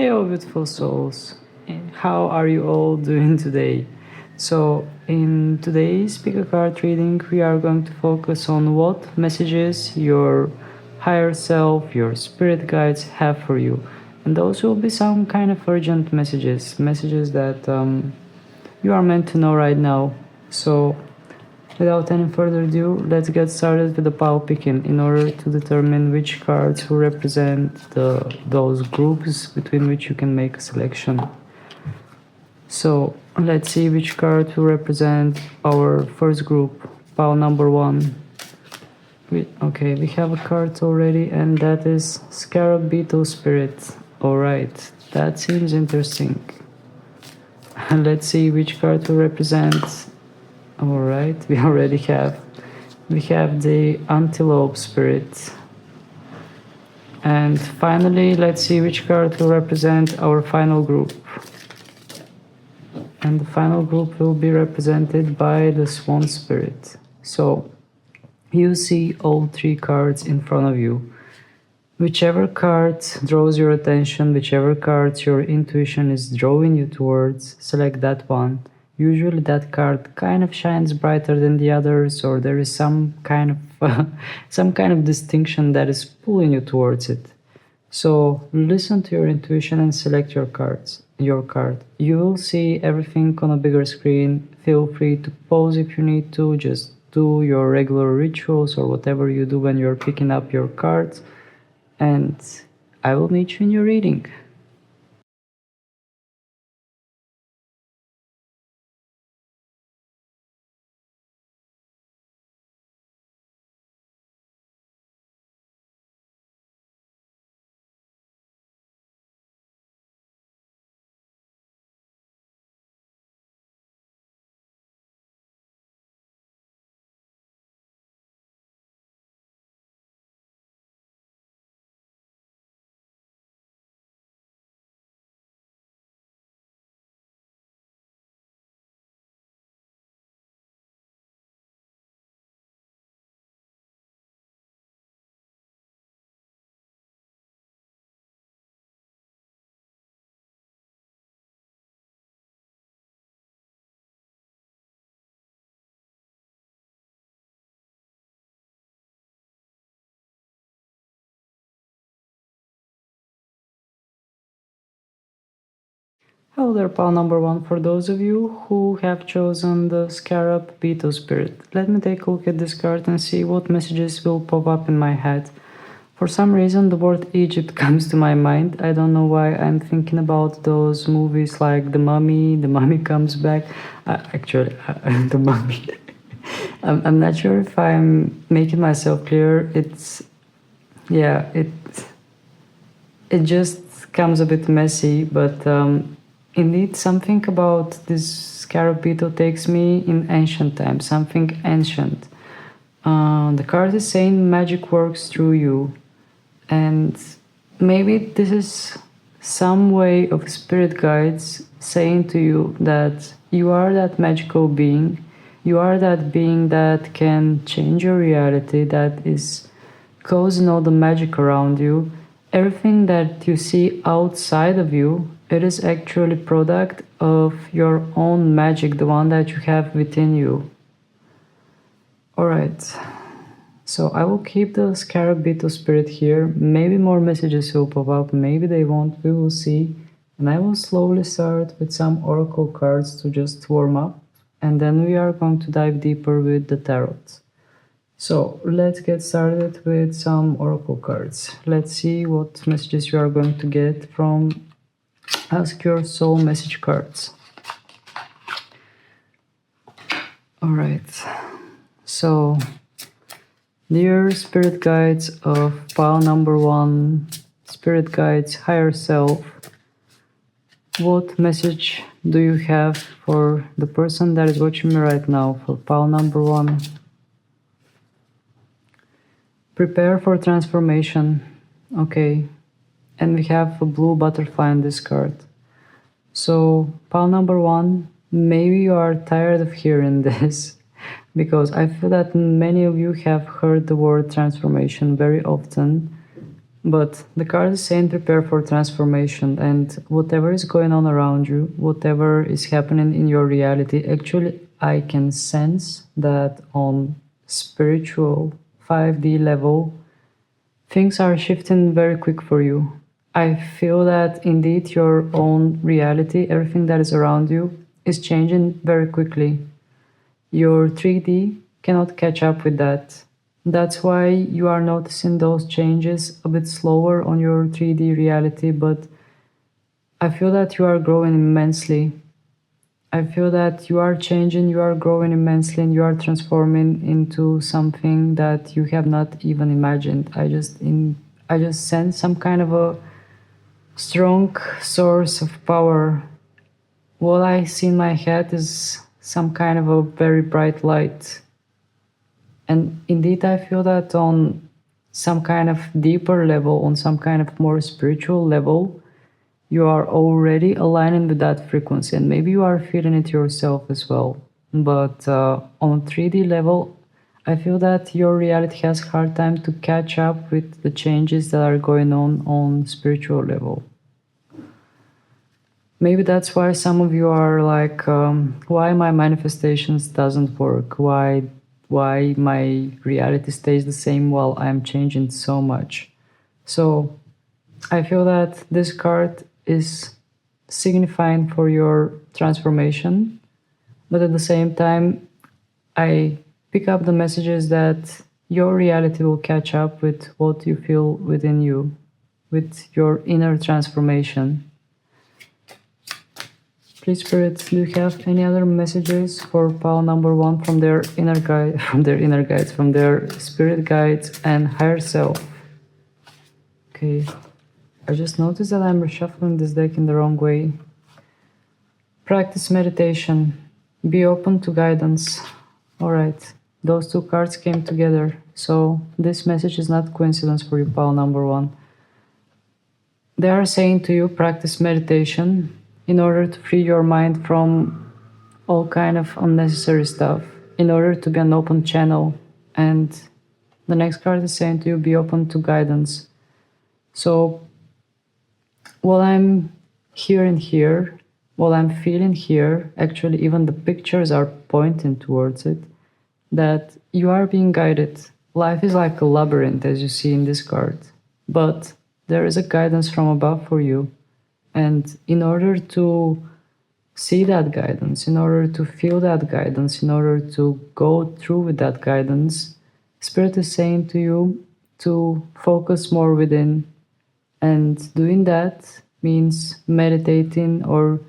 Hey, all beautiful souls. How are you all doing today? So, in today's pick a card reading, we are going to focus on what messages your higher self, your spirit guides have for you. And those will be some kind of urgent messages, messages that you are meant to know right now. So, without any further ado, let's get started with the pile picking in order to determine which cards will represent those groups between which you can make a selection. So let's see which card will represent our first group, pile number 1. Okay, we have a card already, and that is Scarab Beetle Spirit. Alright, that seems interesting. Let's see which card will represent. Alright, we have the Antelope Spirit. And finally, let's see which card will represent our final group. And the final group will be represented by the Swan Spirit. So, you see all 3 cards in front of you. Whichever card draws your attention, whichever card your intuition is drawing you towards, select that one. Usually that card kind of shines brighter than the others, or there is some kind of distinction that is pulling you towards it. So listen to your intuition and select your card. You will see everything on a bigger screen. Feel free to pause if you need to, just do your regular rituals or whatever you do when you're picking up your cards, and I will meet you in your reading. Hello there, pal number 1. For those of you who have chosen the Scarab Beetle Spirit, let me take a look at this card and see what messages will pop up in my head. For some reason, the word Egypt comes to my mind. I don't know why. I'm thinking about those movies like The Mummy Comes Back. The Mummy. I'm not sure if I'm making myself clear. It just comes a bit messy, but indeed, something about this Scarab Beetle takes me in ancient times, something ancient. The card is saying magic works through you, and maybe this is some way of spirit guides saying to you that you are that magical being, you are that being that can change your reality, that is causing all the magic around you. Everything that you see outside of you, it is actually product of your own magic, the one that you have within you. Alright, so I will keep the Scarab Beetle Spirit here. Maybe more messages will pop up, maybe they won't, we will see. And I will slowly start with some oracle cards to just warm up, and then we are going to dive deeper with the tarot. So let's get started with some oracle cards. Let's see what messages you are going to get from Ask Your Soul message cards. Alright, so dear spirit guides of pile number 1, spirit guides higher self, what message do you have for the person that is watching me right now, for pile number 1? Prepare for transformation. Okay, and we have a blue butterfly in this card. So pile number 1, maybe you are tired of hearing this, because I feel that many of you have heard the word transformation very often, But the card is saying prepare for transformation, and whatever is going on around you, whatever is happening in your reality, actually, I can sense that on spiritual 5D level, things are shifting very quick for you. I feel that indeed your own reality, everything that is around you, is changing very quickly. Your 3D cannot catch up with that. That's why you are noticing those changes a bit slower on your 3D reality, but I feel that you are growing immensely. I feel that you are changing, you are growing immensely, and you are transforming into something that you have not even imagined. I just sense some kind of a strong source of power. What I see in my head is some kind of a very bright light. And indeed, I feel that on some kind of deeper level, on some kind of more spiritual level, you are already aligning with that frequency, and maybe you are feeling it yourself as well. But on 3D level, I feel that your reality has a hard time to catch up with the changes that are going on spiritual level. Maybe that's why some of you are like, why my manifestations doesn't work? Why my reality stays the same while I'm changing so much? So I feel that this card is signifying for your transformation, but at the same time, I pick up the messages that your reality will catch up with what you feel within you, with your inner transformation. Please, Spirit, do you have any other messages for pile number one from their inner guide, from their spirit guides and higher self? Okay, I just noticed that I'm reshuffling this deck in the wrong way. Practice meditation. Be open to guidance. All right, those two cards came together, so this message is not coincidence for you, pile number one. They are saying to you, practice meditation in order to free your mind from all kind of unnecessary stuff, in order to be an open channel. And the next card is saying to you, be open to guidance. So what I'm hearing here, what I'm feeling here, actually even the pictures are pointing towards it, that you are being guided. Life is like a labyrinth, as you see in this card, but there is a guidance from above for you. And in order to see that guidance, in order to feel that guidance, in order to go through with that guidance, Spirit is saying to you to focus more within. And doing that means meditating or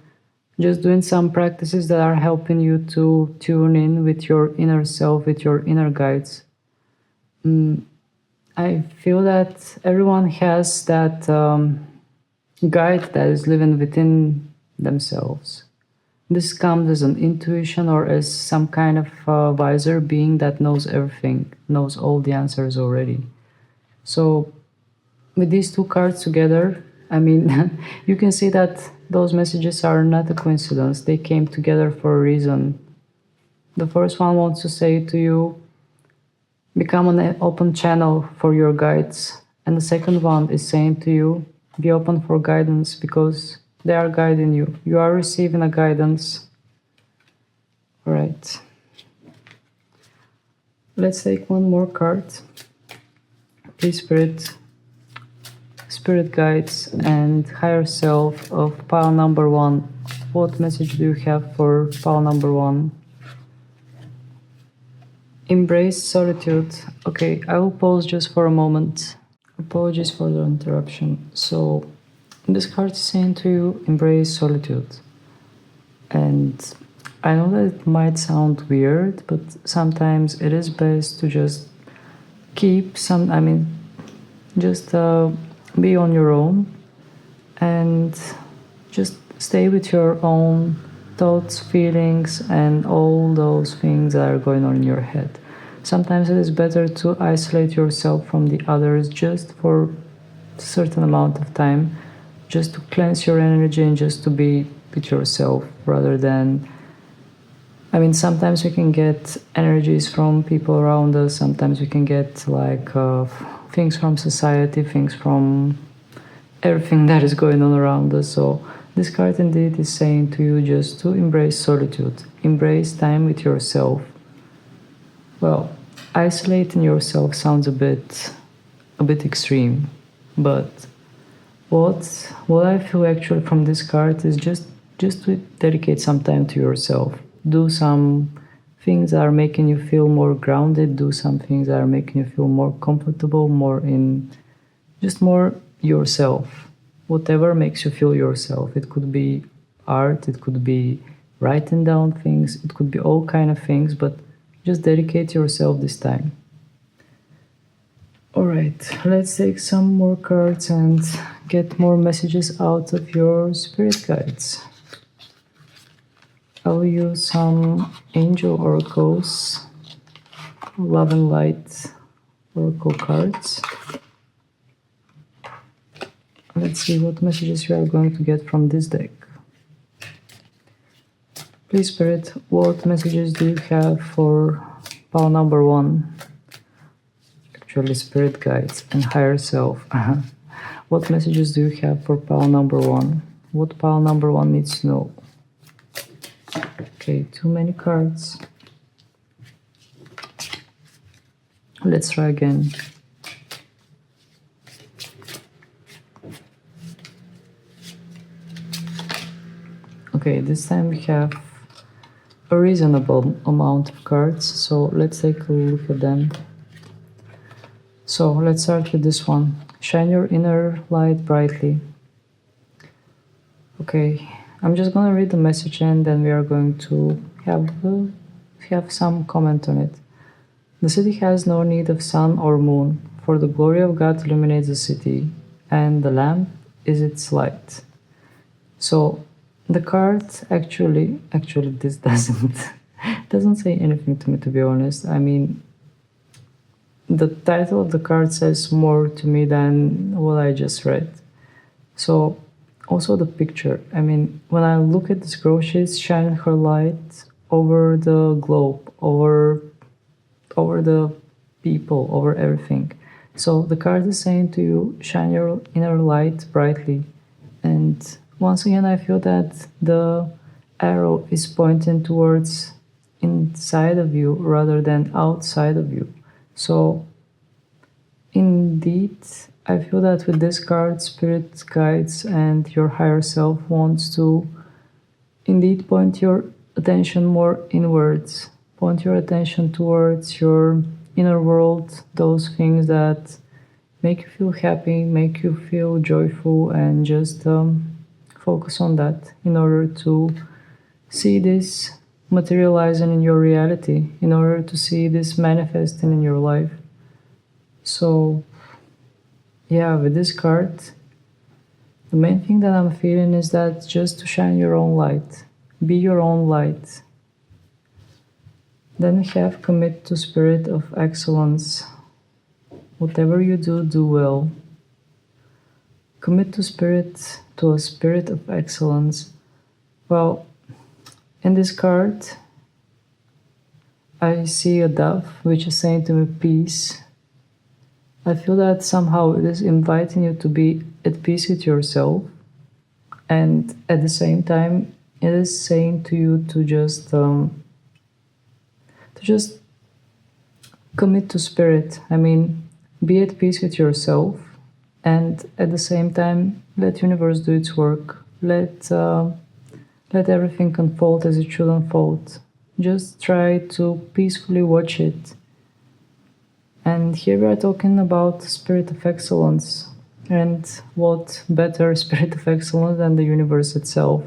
just doing some practices that are helping you to tune in with your inner self, with your inner guides. I feel that everyone has that guide that is living within themselves. This comes as an intuition or as some kind of wiser being that knows everything, knows all the answers already. So with these two cards together, I mean, you can see that those messages are not a coincidence. They came together for a reason. The first one wants to say to you, become an open channel for your guides. And the second one is saying to you, be open for guidance because they are guiding you. You are receiving a guidance. All right. Let's take one more card. Please, Spirit guides and higher self of pile number one. What message do you have for pile number one? Embrace solitude. Okay, I will pause just for a moment. Apologies for the interruption. So, this card is saying to you, embrace solitude. And I know that it might sound weird, but sometimes it is best to just keep just be on your own and just stay with your own thoughts, feelings, and all those things that are going on in your head. Sometimes it is better to isolate yourself from the others just for a certain amount of time, just to cleanse your energy and just to be with yourself rather than... sometimes we can get energies from people around us, sometimes we can get things from society, things from everything that is going on around us. So this card indeed is saying to you just to embrace solitude, embrace time with yourself. Well, isolating yourself sounds a bit extreme, but what what I feel actually from this card is just to dedicate some time to yourself. Do some things that are making you feel more grounded, do some things that are making you feel more comfortable, more in just more yourself. Whatever makes you feel yourself. It could be art, it could be writing down things, it could be all kind of things, but just dedicate yourself this time. Alright, let's take some more cards and get more messages out of your spirit guides. I'll use some angel oracles, love and light oracle cards. Let's see what messages we are going to get from this deck. Please, Spirit, what messages do you have for pile number 1? Actually, Spirit guides and higher self. What messages do you have for pile number 1? What pile number 1 needs to know? Okay, too many cards. Let's try again. Okay, this time we have a reasonable amount of cards, so let's take a look at them. So let's start with this one. Shine your inner light brightly. Okay, I'm just gonna read the message and then we are going to have some comment on it. The city has no need of sun or moon, for the glory of God illuminates the city, and the lamp is its light. So the card actually this doesn't say anything to me, to be honest. I mean, the title of the card says more to me than what I just read. So also the picture. I mean, when I look at this girl, she's shining her light over the globe, over the people, over everything. So the card is saying to you, shine your inner light brightly. And once again, I feel that the arrow is pointing towards inside of you rather than outside of you. So indeed, I feel that with this card, spirit guides and your higher self wants to indeed point your attention more inwards, point your attention towards your inner world, those things that make you feel happy, make you feel joyful, and just focus on that in order to see this materializing in your reality, in order to see this manifesting in your life. So yeah, with this card, the main thing that I'm feeling is that just to shine your own light, be your own light. Then we have commit to spirit of excellence. Whatever you do, do well. Commit to a spirit of excellence. Well, in this card, I see a dove which is saying to me peace. I feel that somehow it is inviting you to be at peace with yourself, and at the same time it is saying to you to just commit to spirit. I mean, be at peace with yourself, and at the same time let universe do its work. Let everything unfold as it should unfold. Just try to peacefully watch it. And here we are talking about spirit of excellence. And what better spirit of excellence than the universe itself?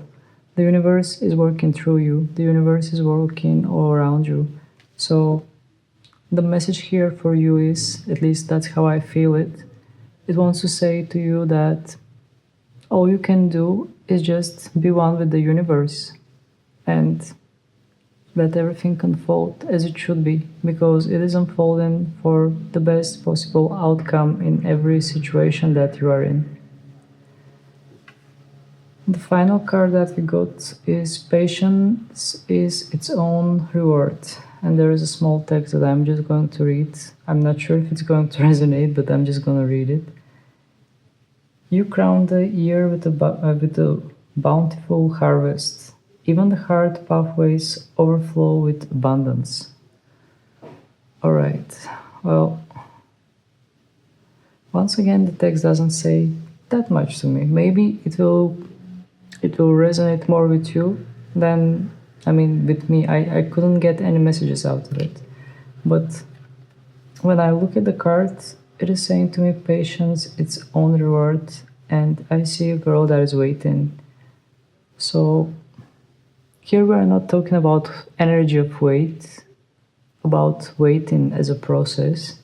The universe is working through you. The universe is working all around you. So the message here for you is, at least that's how I feel it, it wants to say to you that all you can do is just be one with the universe and let everything unfold as it should be, because it is unfolding for the best possible outcome in every situation that you are in. The final card that we got is patience is its own reward. And there is a small text that I'm just going to read. I'm not sure if it's going to resonate, but I'm just going to read it. You crown the year with a bountiful harvest. Even the hard pathways overflow with abundance. Alright, well, once again, the text doesn't say that much to me. Maybe it will resonate more with you than, with me. I couldn't get any messages out of it. But when I look at the card, it is saying to me patience, its own reward, and I see a girl that is waiting. So here we are not talking about energy of wait, about waiting as a process.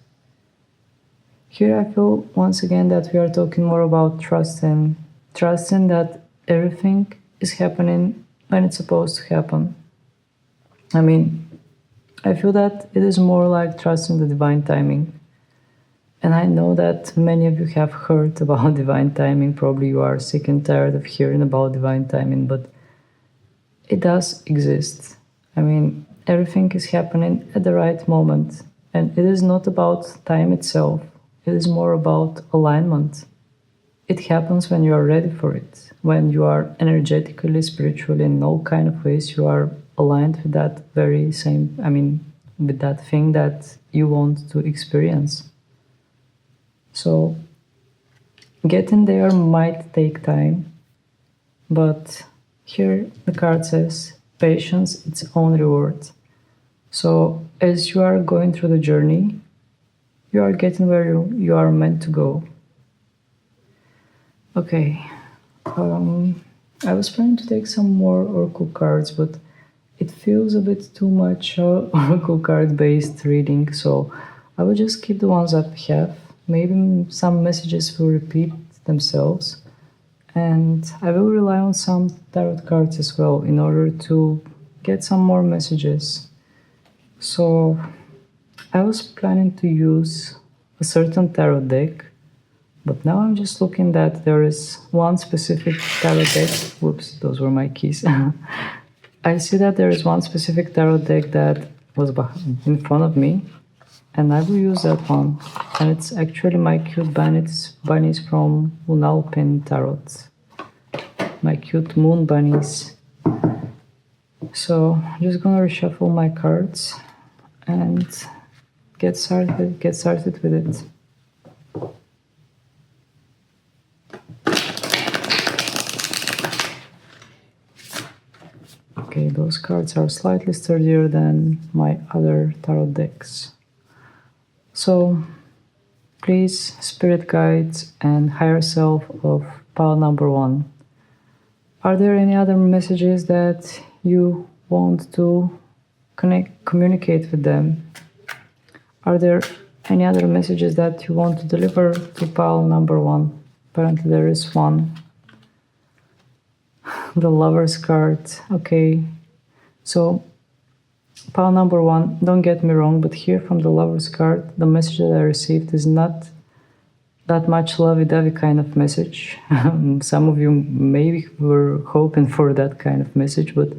Here I feel once again that we are talking more about trusting that everything is happening when it's supposed to happen. I feel that it is more like trusting the divine timing. And I know that many of you have heard about divine timing. Probably you are sick and tired of hearing about divine timing, but it does exist. Everything is happening at the right moment. And it is not about time itself. It is more about alignment. It happens when you are ready for it. When you are energetically, spiritually, in all kind of ways, you are aligned with that very same, with that thing that you want to experience. So getting there might take time, but here the card says patience, its own reward. So as you are going through the journey, you are getting where you are meant to go. Okay, I was planning to take some more oracle cards, but it feels a bit too much oracle card based reading, so I will just keep the ones that we have. Maybe some messages will repeat themselves, and I will rely on some tarot cards as well in order to get some more messages. So I was planning to use a certain tarot deck, but now I'm just looking that there is one specific tarot deck. Whoops, those were my keys. I see that there is one specific tarot deck that was in front of me, and I will use that one. And it's actually my cute bunnies from Antelope Tarot. My cute moon bunnies. So I'm just gonna reshuffle my cards and get started with it. Okay, those cards are slightly sturdier than my other tarot decks. So please, spirit guides and higher self of pile number 1, are there any other messages that you want to communicate with them? Are there any other messages that you want to deliver to pile number 1? Apparently there is one. The Lover's card. Okay, so pile number 1, don't get me wrong, but here from the Lover's card, the message that I received is not that much lovey-dovey kind of message. Some of you maybe were hoping for that kind of message, but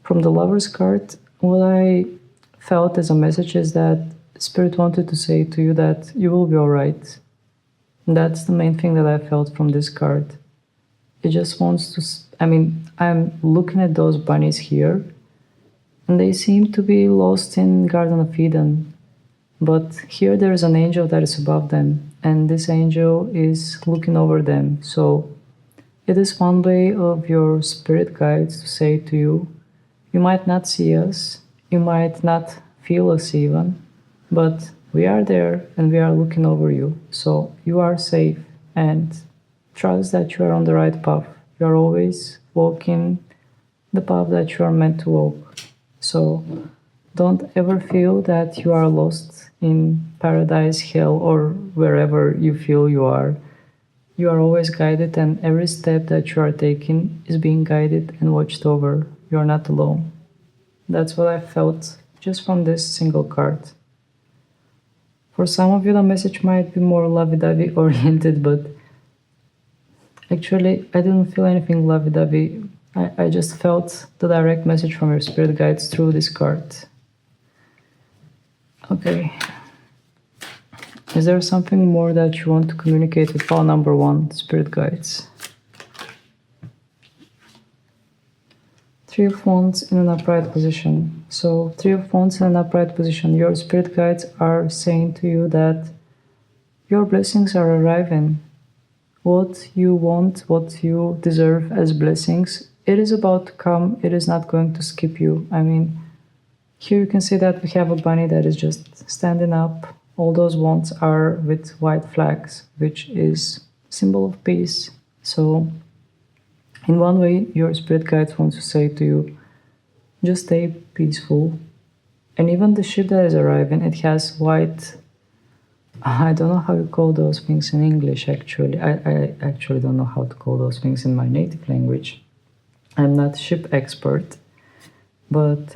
from the Lover's card, what I felt as a message is that Spirit wanted to say to you that you will be alright. That's the main thing that I felt from this card. It just wants to... I'm looking at those bunnies here, and they seem to be lost in Garden of Eden. But here there is an angel that is above them, and this angel is looking over them. So it is one way of your spirit guides to say to you, you might not see us, you might not feel us even, but we are there and we are looking over you. So you are safe, and trust that you are on the right path. You are always walking the path that you are meant to walk. So don't ever feel that you are lost in paradise, hell, or wherever you feel you are. You are always guided, and every step that you are taking is being guided and watched over. You are not alone. That's what I felt just from this single card. For some of you, the message might be more lovey-dovey oriented, but Actually, I didn't feel anything lovey-dovey. I just felt the direct message from your spirit guides through this card. Okay. Is there something more that you want to communicate with pile number 1, spirit guides? Three of Wands in an upright position. So, Three of Wands in an upright position. Your spirit guides are saying to you that your blessings are arriving. What you want, what you deserve as blessings, it is about to come. It is not going to skip you. I mean, here you can see that we have a bunny that is just standing up. All those wands are with white flags, which is symbol of peace. So, in one way, your spirit guides want to say to you, just stay peaceful. And even the ship that is arriving, it has white. I don't know how you call those things in English, actually. I actually don't know how to call those things in my native language. I'm not ship expert. But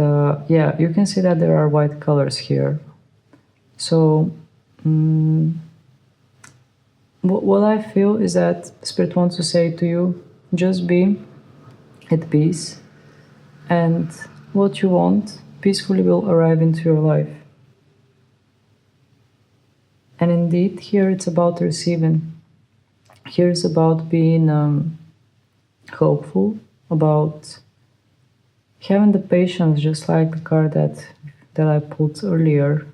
yeah, you can see that there are white colors here. So, what I feel is that Spirit wants to say to you, just be at peace, and what you want peacefully will arrive into your life. And indeed, here it's about receiving. Here it's about being hopeful, about having the patience, just like the card that I pulled earlier.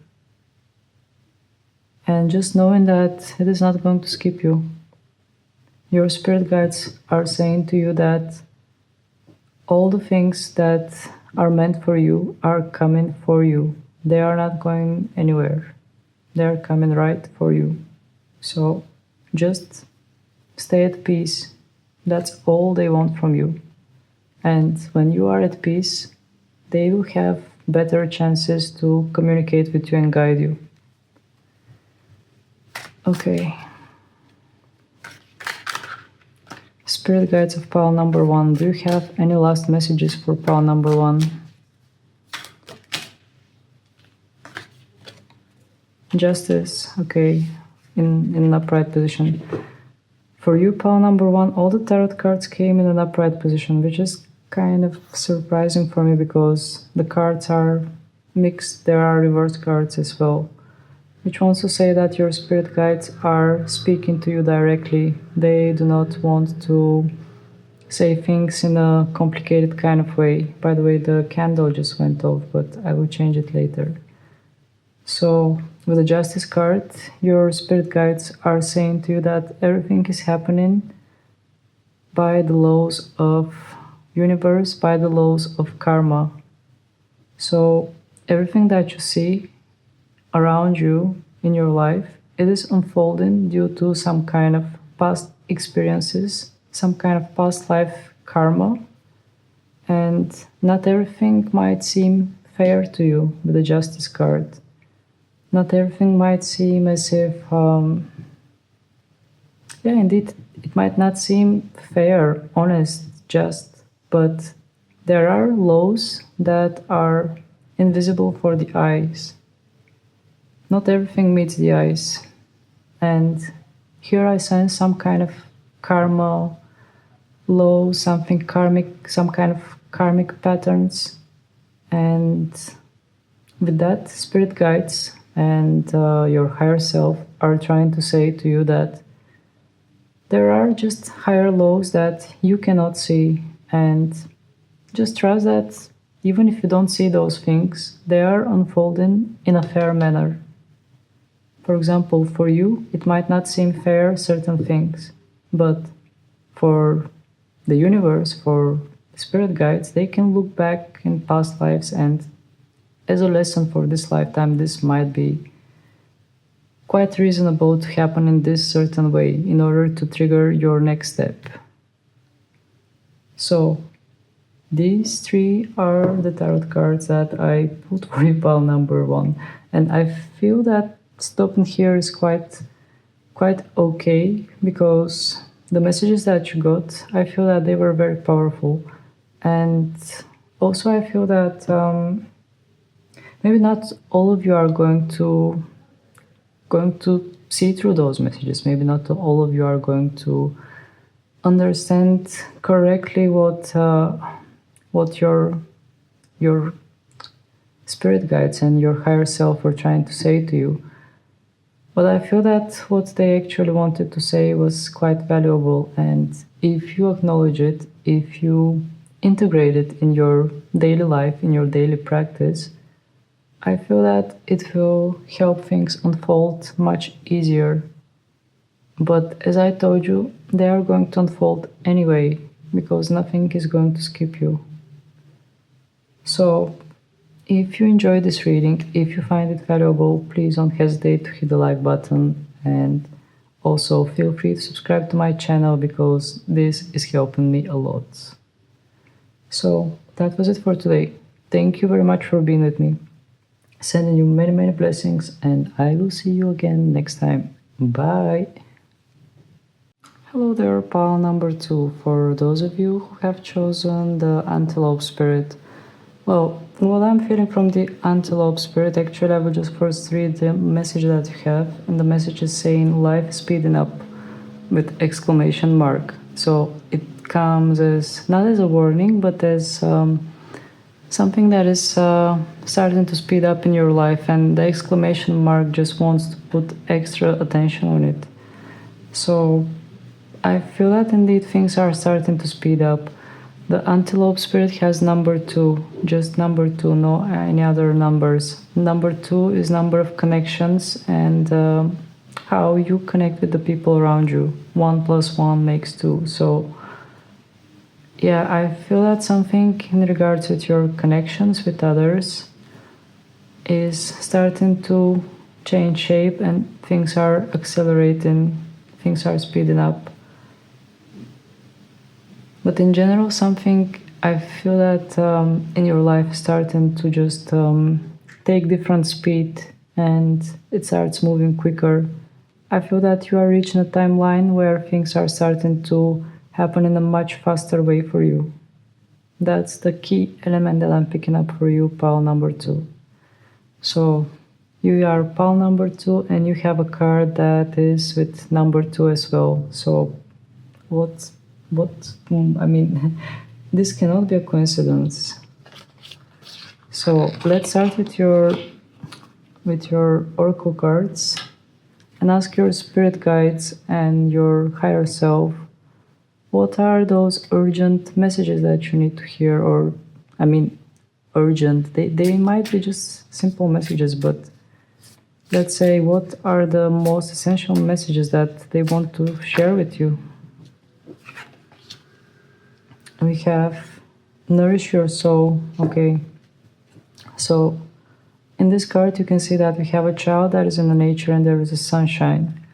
And just knowing that it is not going to skip you. Your spirit guides are saying to you that all the things that are meant for you are coming for you. They are not going anywhere. They are coming right for you. So just stay at peace. That's all they want from you. And when you are at peace, they will have better chances to communicate with you and guide you. Okay. Spirit guides of pile number 1. Do you have any last messages for pile number 1? Justice, okay, in an upright position. For you, pile number 1, all the tarot cards came in an upright position, which is kind of surprising for me because the cards are mixed. There are reverse cards as well, which wants to say that your spirit guides are speaking to you directly. They do not want to say things in a complicated kind of way. By the way, the candle just went off, but I will change it later. So, with the Justice card, your spirit guides are saying to you that everything is happening by the laws of universe, by the laws of karma. So, everything that you see around you in your life, it is unfolding due to some kind of past experiences, some kind of past life karma, and not everything might seem fair to you with the Justice card. Not everything might seem as if, yeah, indeed, it might not seem fair, honest, just, but there are laws that are invisible for the eyes. Not everything meets the eyes. And here I sense some kind of karma law, something karmic, some kind of karmic patterns. And with that, spirit guides and your higher self are trying to say to you that there are just higher laws that you cannot see, and just trust that even if you don't see those things, they are unfolding in a fair manner. For example, for you, it might not seem fair, certain things, but for the universe, for spirit guides, they can look back in past lives, and as a lesson for this lifetime, this might be quite reasonable to happen in this certain way in order to trigger your next step. So, these 3 are the tarot cards that I put for you, pile number 1. And I feel that stopping here is quite okay, because the messages that you got, I feel that they were very powerful. And also I feel that maybe not all of you are going to see through those messages. Maybe not all of you are going to understand correctly what your spirit guides and your higher self were trying to say to you. But I feel that what they actually wanted to say was quite valuable, and if you acknowledge it, if you integrate it in your daily life, in your daily practice, I feel that it will help things unfold much easier. But as I told you, they are going to unfold anyway, because nothing is going to skip you. So, if you enjoyed this reading, if you find it valuable, please don't hesitate to hit the like button, and also feel free to subscribe to my channel because this is helping me a lot. So, that was it for today. Thank you very much for being with me. Sending you many, many blessings, and I will see you again next time. Bye! Hello there, pile number 2. For those of you who have chosen the Antelope Spirit, well, what I'm feeling from the Antelope Spirit, actually I will just first read the message that you have, and the message is saying life is speeding up with exclamation mark. So it comes as, not as a warning, but as something that is starting to speed up in your life, and the exclamation mark just wants to put extra attention on it. So I feel that indeed things are starting to speed up. The Antelope Spirit has number 2, just number 2, no any other numbers. Number 2 is number of connections and how you connect with the people around you. 1 plus 1 makes 2. So yeah, I feel that something in regards with your connections with others is starting to change shape, and things are accelerating, things are speeding up. But in general, something I feel that in your life is starting to just take different speed, and it starts moving quicker. I feel that you are reaching a timeline where things are starting to happen in a much faster way for you. That's the key element that I'm picking up for you, pile number 2. So you are pile number 2, and you have a card that is with number 2 as well. So what I mean, this cannot be a coincidence. So let's start with your oracle cards and ask your spirit guides and your higher self, what are those urgent messages that you need to hear? Or I mean, urgent, they might be just simple messages, but let's say, what are the most essential messages that they want to share with you? We have nourish your soul. Okay, so in this card you can see that we have a child that is in the nature, and there is a sunshine.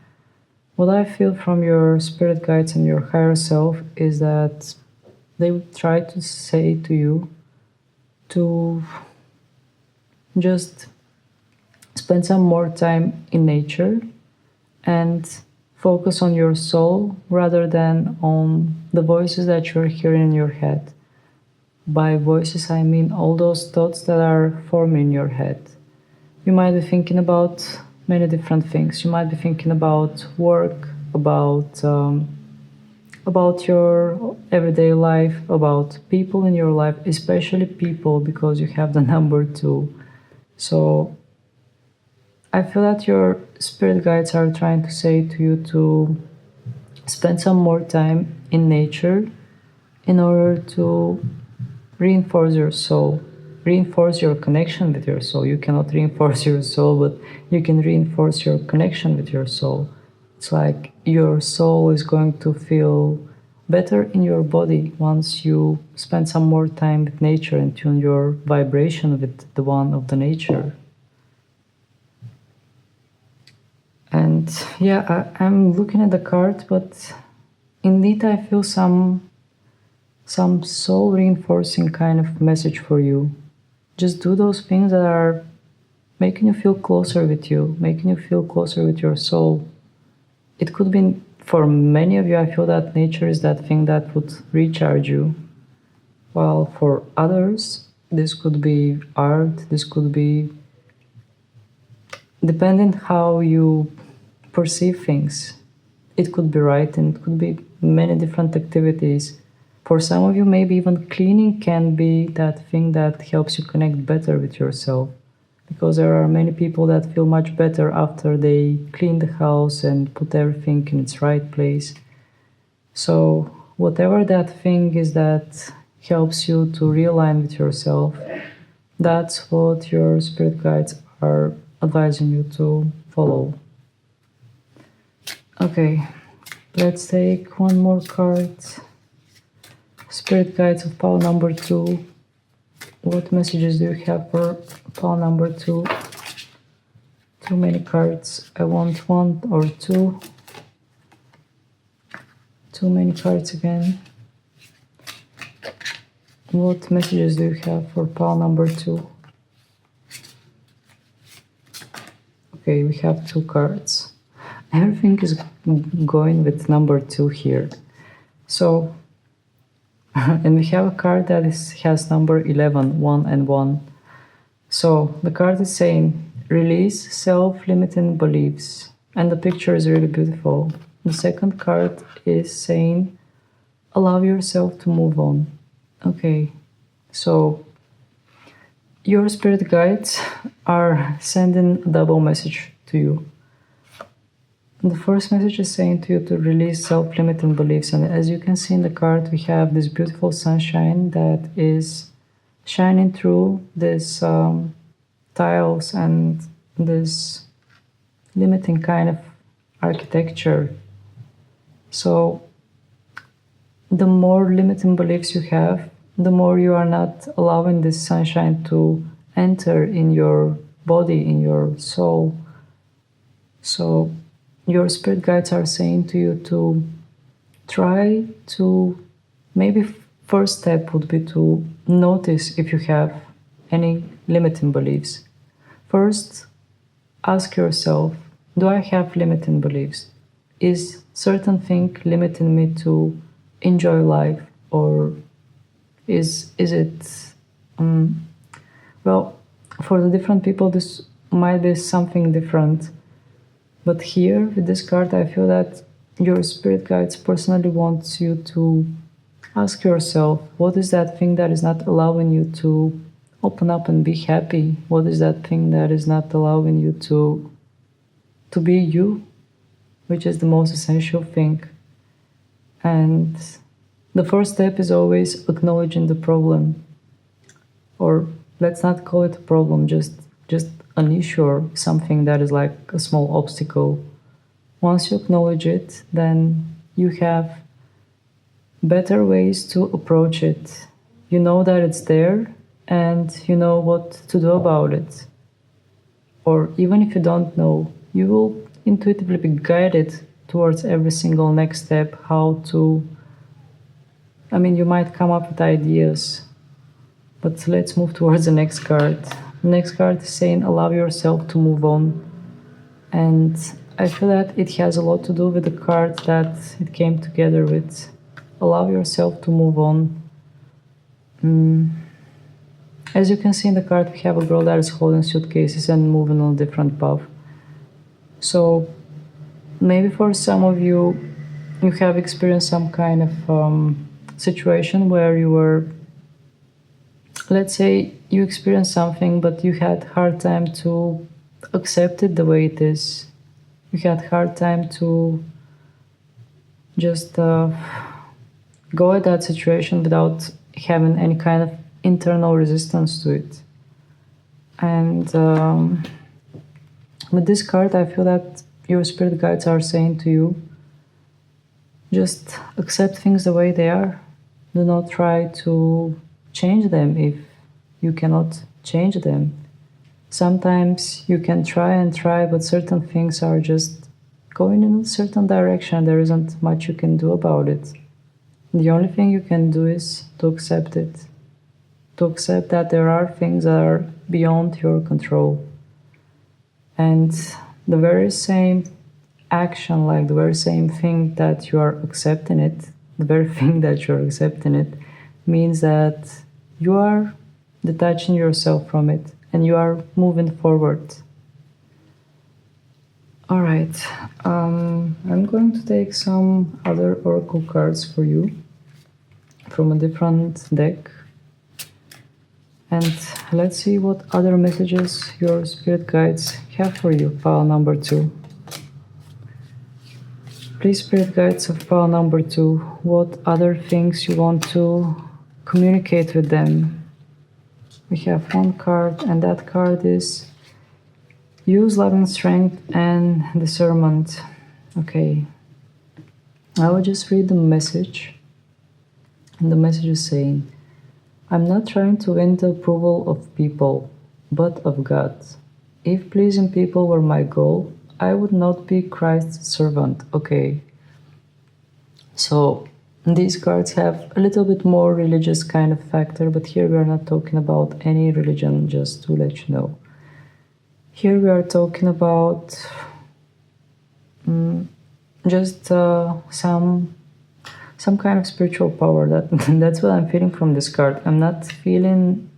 What I feel from your spirit guides and your higher self is that they would try to say to you to just spend some more time in nature and focus on your soul rather than on the voices that you're hearing in your head. By voices, I mean all those thoughts that are forming in your head. You might be thinking about many different things. You might be thinking about work, about your everyday life, about people in your life, especially people, because you have the number 2. So I feel that your spirit guides are trying to say to you to spend some more time in nature in order to reinforce your soul, reinforce your connection with your soul. You cannot reinforce your soul, but you can reinforce your connection with your soul. It's like your soul is going to feel better in your body once you spend some more time with nature and tune your vibration with the one of the nature. And yeah, I'm looking at the card, but indeed I feel some soul reinforcing kind of message for you. Just do those things that are making you feel closer with you, making you feel closer with your soul. It could be, for many of you, I feel that nature is that thing that would recharge you. While for others, this could be art, this could be, depending how you perceive things, it could be writing, it could be many different activities. For some of you, maybe even cleaning can be that thing that helps you connect better with yourself. Because there are many people that feel much better after they clean the house and put everything in its right place. So, whatever that thing is that helps you to realign with yourself, that's what your spirit guides are advising you to follow. Okay, let's take one more card. Spirit guides of pile number 2. What messages do you have for pile number 2? Too many cards. I want 1 or 2. Too many cards again. What messages do you have for pile number 2? Okay, we have 2 cards. Everything is going with number 2 here. So, and we have a card that has number 11, 1 and 1. So the card is saying, release self-limiting beliefs. And the picture is really beautiful. The second card is saying, allow yourself to move on. Okay, so your spirit guides are sending a double message to you. The first message is saying to you to release self-limiting beliefs. And as you can see in the card, we have this beautiful sunshine that is shining through these tiles and this limiting kind of architecture. So the more limiting beliefs you have, the more you are not allowing this sunshine to enter in your body, in your soul. So your spirit guides are saying to you to try to, maybe first step would be to notice if you have any limiting beliefs. First, ask yourself, do I have limiting beliefs? Is certain thing limiting me to enjoy life, or is it well, for the different people this might be something different. But here, with this card, I feel that your spirit guides personally want you to ask yourself, what is that thing that is not allowing you to open up and be happy? What is that thing that is not allowing you to be you, which is the most essential thing? And the first step is always acknowledging the problem. Or let's not call it a problem, just an issue or something that is like a small obstacle. Once you acknowledge it, then you have better ways to approach it. You know that it's there and you know what to do about it. Or even if you don't know, you will intuitively be guided towards every single next step, how to, you might come up with ideas. But let's move towards the next card. The next card is saying, allow yourself to move on. And I feel that it has a lot to do with the card that it came together with. Allow yourself to move on. As you can see in the card, we have a girl that is holding suitcases and moving on a different path. So maybe for some of you, you have experienced some kind of situation where you were, let's say you experienced something, but you had hard time to accept it the way it is. You had hard time to just go at that situation without having any kind of internal resistance to it. And with this card, I feel that your spirit guides are saying to you, just accept things the way they are. Do not try to change them if you cannot change them. Sometimes you can try, but certain things are just going in a certain direction. There isn't much you can do about it. The only thing you can do is to accept it. To accept that there are things that are beyond your control. And the very same action, like the very same thing that you are accepting it, the very thing that you're accepting it, means that you are detaching yourself from it and you are moving forward. All right. I'm going to take some other oracle cards for you from a different deck. And let's see what other messages your spirit guides have for you, pile number 2. Please, spirit guides of pile number 2, what other things you want to communicate with them. We have one card, and that card is use love and strength and discernment. Okay. I will just read the message. And the message is saying, I'm not trying to win the approval of people, but of God. If pleasing people were my goal, I would not be Christ's servant. Okay. So these cards have a little bit more religious kind of factor, but here we are not talking about any religion, just to let you know. Here we are talking about just some kind of spiritual power. That's what I'm feeling from this card. I'm not feeling,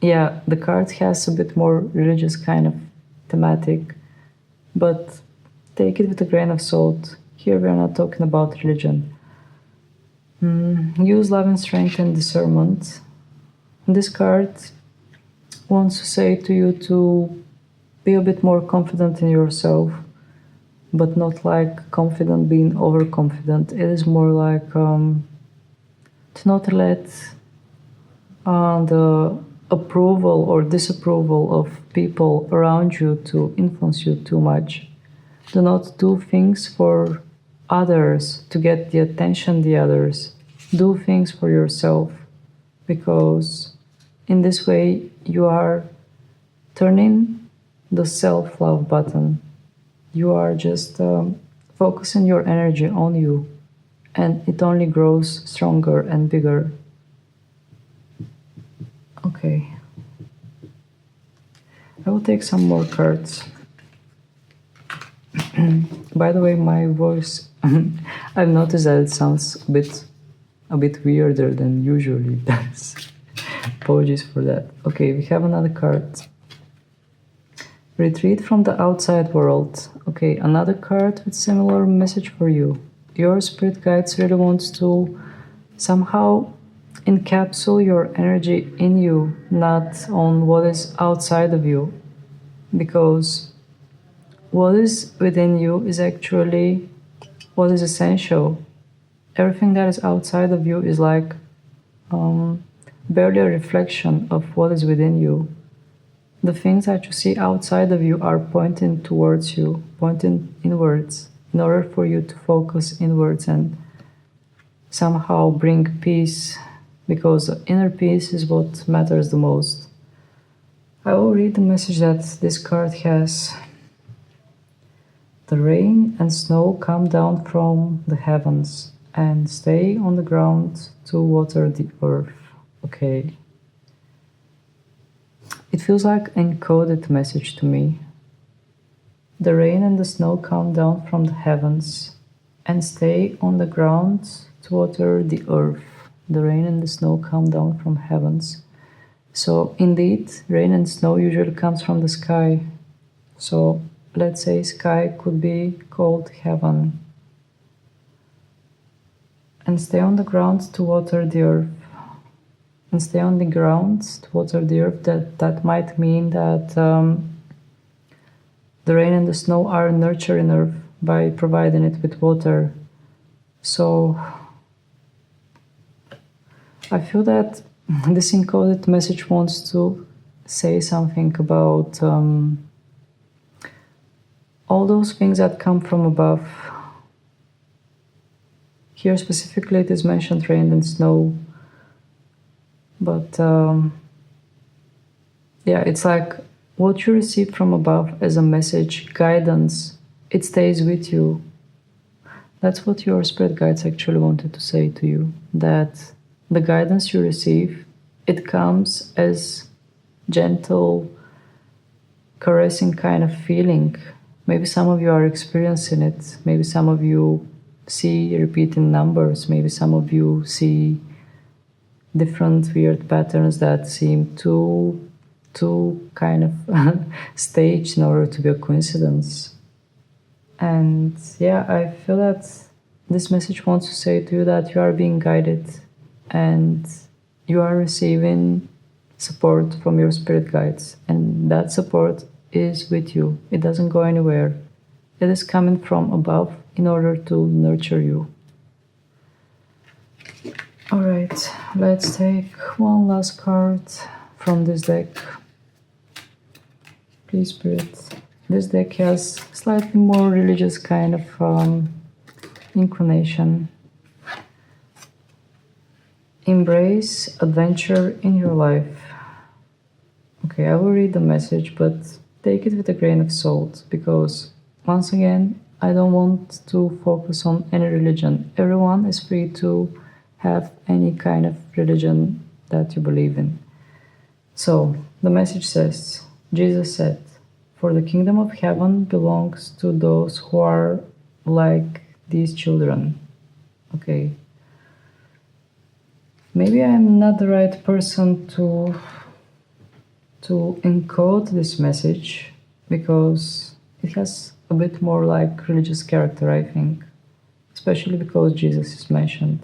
yeah, the card has a bit more religious kind of thematic, but take it with a grain of salt. Here we are not talking about religion. Use love and strength and discernment. This card wants to say to you to be a bit more confident in yourself, but not like confident being overconfident. It is more like to not let the approval or disapproval of people around you to influence you too much. Do not do things for others to get the attention of the others. Do things for yourself, because in this way you are turning the self-love button. You are just focusing your energy on you, and it only grows stronger and bigger. Okay. I will take some more cards. By the way, my voice, I've noticed that it sounds a bit weirder than usually it does. Apologies for that. Okay, we have another card. Retreat from the outside world. Okay, another card with similar message for you. Your spirit guides really wants to somehow encapsulate your energy in you, not on what is outside of you. Because what is within you is actually what is essential. Everything that is outside of you is like barely a reflection of what is within you. The things that you see outside of you are pointing towards you, pointing inwards, in order for you to focus inwards and somehow bring peace, because inner peace is what matters the most. I will read the message that this card has. The rain and snow come down from the heavens and stay on the ground to water the earth. Okay. It feels like an encoded message to me. The rain and the snow come down from the heavens and stay on the ground to water the earth. The rain and the snow come down from heavens. So indeed, rain and snow usually comes from the sky. So let's say sky could be called heaven. And stay on the ground to water the earth. And stay on the ground to water the earth. That might mean that the rain and the snow are nurturing earth by providing it with water. So I feel that this encoded message wants to say something about all those things that come from above. Here specifically it is mentioned rain and snow. But yeah, it's like what you receive from above as a message, guidance, it stays with you. That's what your spirit guides actually wanted to say to you, that the guidance you receive, it comes as gentle, caressing kind of feeling. Maybe some of you are experiencing it. Maybe some of you see repeating numbers. Maybe some of you see different weird patterns that seem too kind of staged in order to be a coincidence. And yeah, I feel that this message wants to say to you that you are being guided and you are receiving support from your spirit guides, and that support is with you. It doesn't go anywhere. It is coming from above in order to nurture you. Alright, let's take one last card from this deck. Please, Spirit. This deck has slightly more religious kind of inclination. Embrace adventure in your life. Okay, I will read the message, but take it with a grain of salt, because once again, I don't want to focus on any religion. Everyone is free to have any kind of religion that you believe in. So, the message says, Jesus said, "For the kingdom of heaven belongs to those who are like these children." Okay. Maybe I'm not the right person to encode this message, because it has a bit more like religious character, I think, especially because Jesus is mentioned.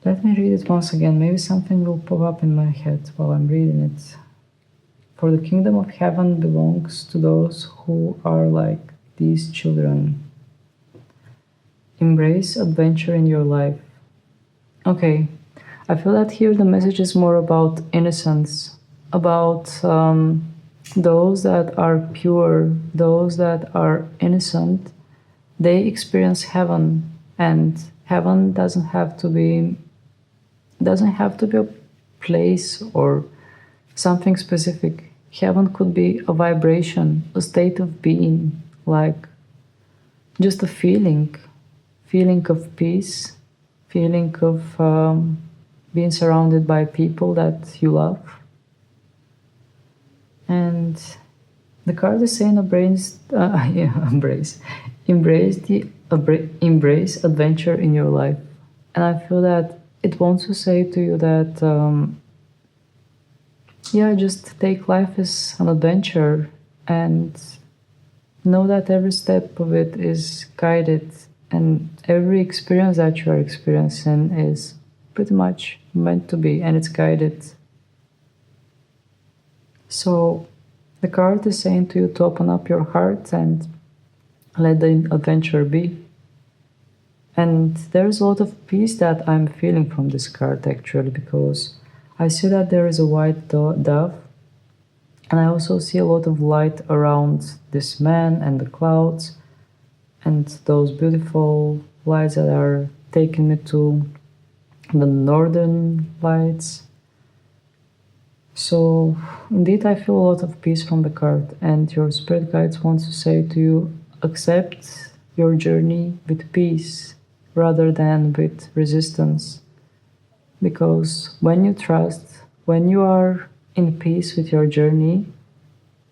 Let me read it once again. Maybe something will pop up in my head while I'm reading it. For the kingdom of heaven belongs to those who are like these children. Embrace adventure in your life. Okay, I feel that here the message is more about innocence, about those that are pure, those that are innocent. They experience heaven, and heaven doesn't have to be a place or something specific. Heaven could be a vibration, a state of being, like just a feeling of peace, feeling of being surrounded by people that you love. And the card is saying embrace adventure in your life. And I feel that it wants to say to you that just take life as an adventure, and know that every step of it is guided, and every experience that you are experiencing is pretty much meant to be, and it's guided. So the card is saying to you to open up your heart and let the adventure be. And there's a lot of peace that I'm feeling from this card, actually, because I see that there is a white dove, and I also see a lot of light around this man and the clouds, and those beautiful lights that are taking me to the northern lights. So indeed, I feel a lot of peace from the card, and your spirit guides want to say to you, accept your journey with peace rather than with resistance. Because when you trust, when you are in peace with your journey,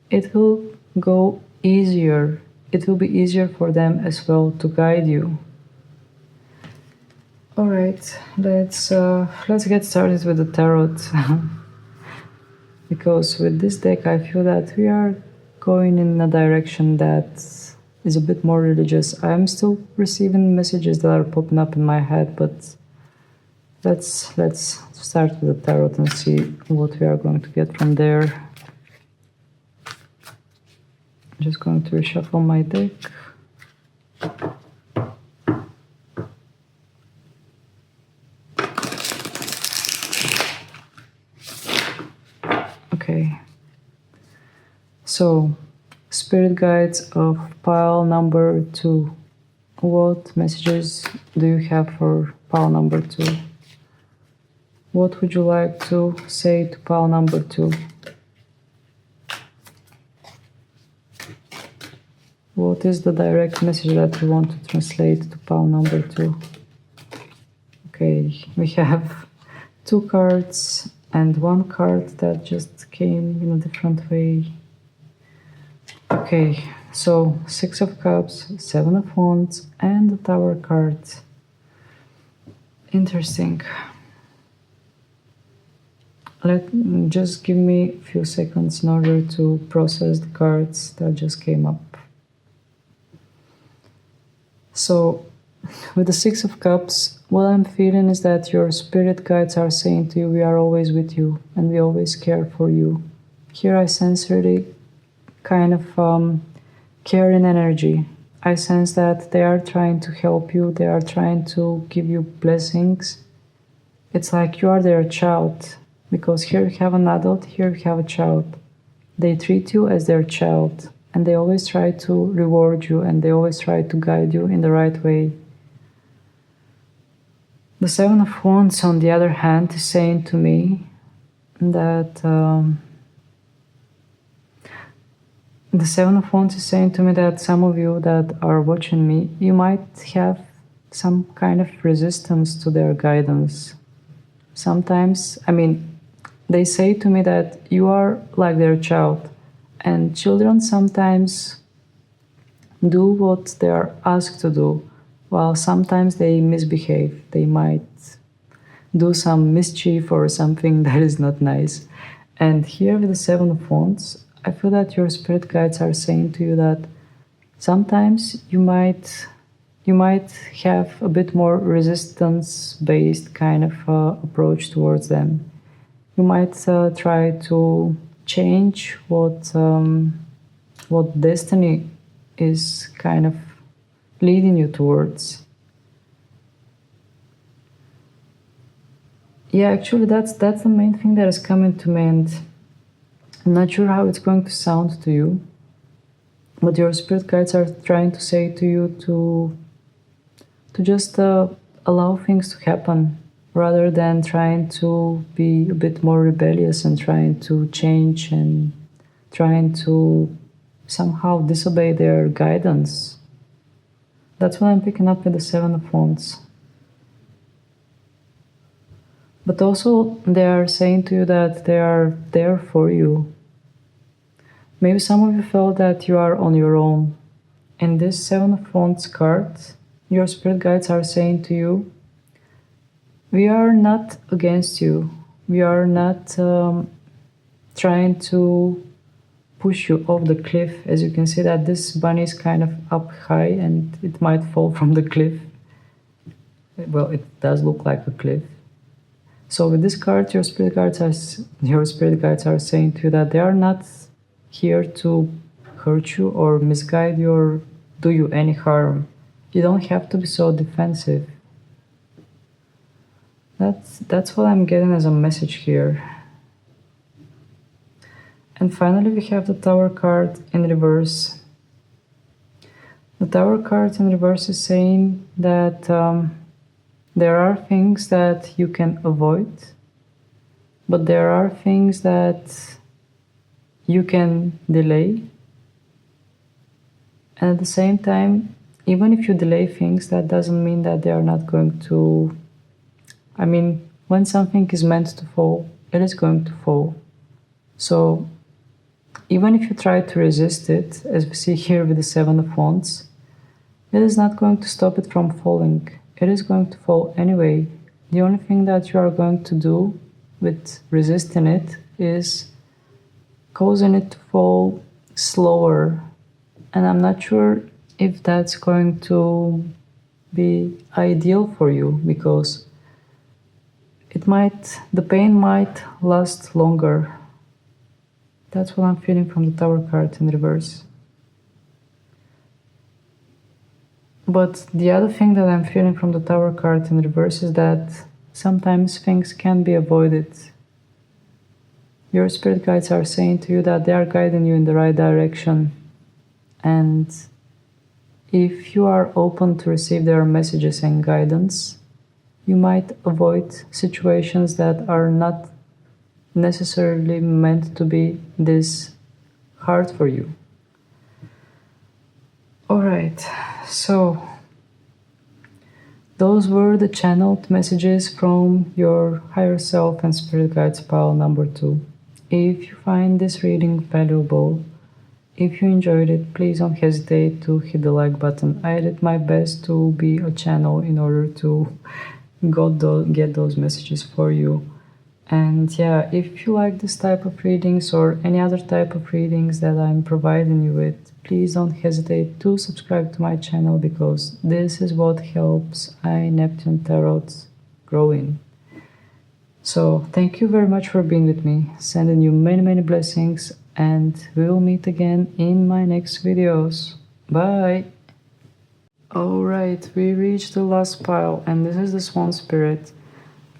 it will go easier. It will be easier for them as well to guide you. All right, let's get started with the tarot. Because with this deck, I feel that we are going in a direction that is a bit more religious. I'm still receiving messages that are popping up in my head, but let's start with the tarot and see what we are going to get from there. I'm just going to reshuffle my deck. Okay, so spirit guides of pile number 2. What messages do you have for pile number 2? What would you like to say to pile number 2? What is the direct message that you want to translate to pile number 2? Okay, we have 2 cards and 1 card that just came in a different way. Okay, so 6 of Cups, 7 of Wands, and the Tower card. Interesting. Just give me a few seconds in order to process the cards that just came up. So, with the Six of Cups, what I'm feeling is that your spirit guides are saying to you, we are always with you and we always care for you. Here I sense really kind of caring energy. I sense that they are trying to help you, they are trying to give you blessings. It's like you are their child, because here you have an adult, here you have a child. They treat you as their child, and they always try to reward you, and they always try to guide you in the right way. The Seven of Wands, on the other hand, is saying to me that the Seven of Wands is saying to me that some of you that are watching me, you might have some kind of resistance to their guidance. Sometimes, they say to me that you are like their child, and children sometimes do what they are asked to do, while sometimes they misbehave. They might do some mischief or something that is not nice. And here with the Seven of Wands, I feel that your spirit guides are saying to you that sometimes you might have a bit more resistance-based kind of approach towards them. You might try to change what destiny is kind of leading you towards. Yeah, actually, that's the main thing that is coming to me, and I'm not sure how it's going to sound to you, but your spirit guides are trying to say to you to just allow things to happen, rather than trying to be a bit more rebellious and trying to change and trying to somehow disobey their guidance. That's what I'm picking up with the Seven of Wands. But also they are saying to you that they are there for you. Maybe some of you felt that you are on your own. In this Seven of Wands card, your spirit guides are saying to you, we are not against you. We are not trying to push you off the cliff. As you can see that this bunny is kind of up high and it might fall from the cliff. Well, it does look like a cliff. So with this card, your spirit guides are saying to you that they are not here to hurt you or misguide you or do you any harm. You don't have to be so defensive. That's what I'm getting as a message here. And finally, we have the Tower card in reverse. The Tower card in reverse is saying that there are things that you can avoid, but there are things that you can delay. And at the same time, even if you delay things, that doesn't mean that they are not going to... when something is meant to fall, it is going to fall. So even if you try to resist it, as we see here with the Seven of Wands, it is not going to stop it from falling. It is going to fall anyway. The only thing that you are going to do with resisting it is causing it to fall slower. And I'm not sure if that's going to be ideal for you, because the pain might last longer. That's what I'm feeling from the Tower card in reverse. But the other thing that I'm feeling from the Tower card in reverse is that sometimes things can be avoided. Your spirit guides are saying to you that they are guiding you in the right direction. And if you are open to receive their messages and guidance, you might avoid situations that are not necessarily meant to be this hard for you. Alright, so those were the channeled messages from your higher self and spirit guides pile number 2. If you find this reading valuable, if you enjoyed it, please don't hesitate to hit the like button. I did my best to be a channel in order to get those messages for you. And yeah, if you like this type of readings or any other type of readings that I'm providing you with, please don't hesitate to subscribe to my channel, because this is what helps I Neptune Tarot growing. So thank you very much for being with me, sending you many blessings, and we'll meet again in my next videos. Bye! Alright, we reached the last pile, and this is the Swan Spirit.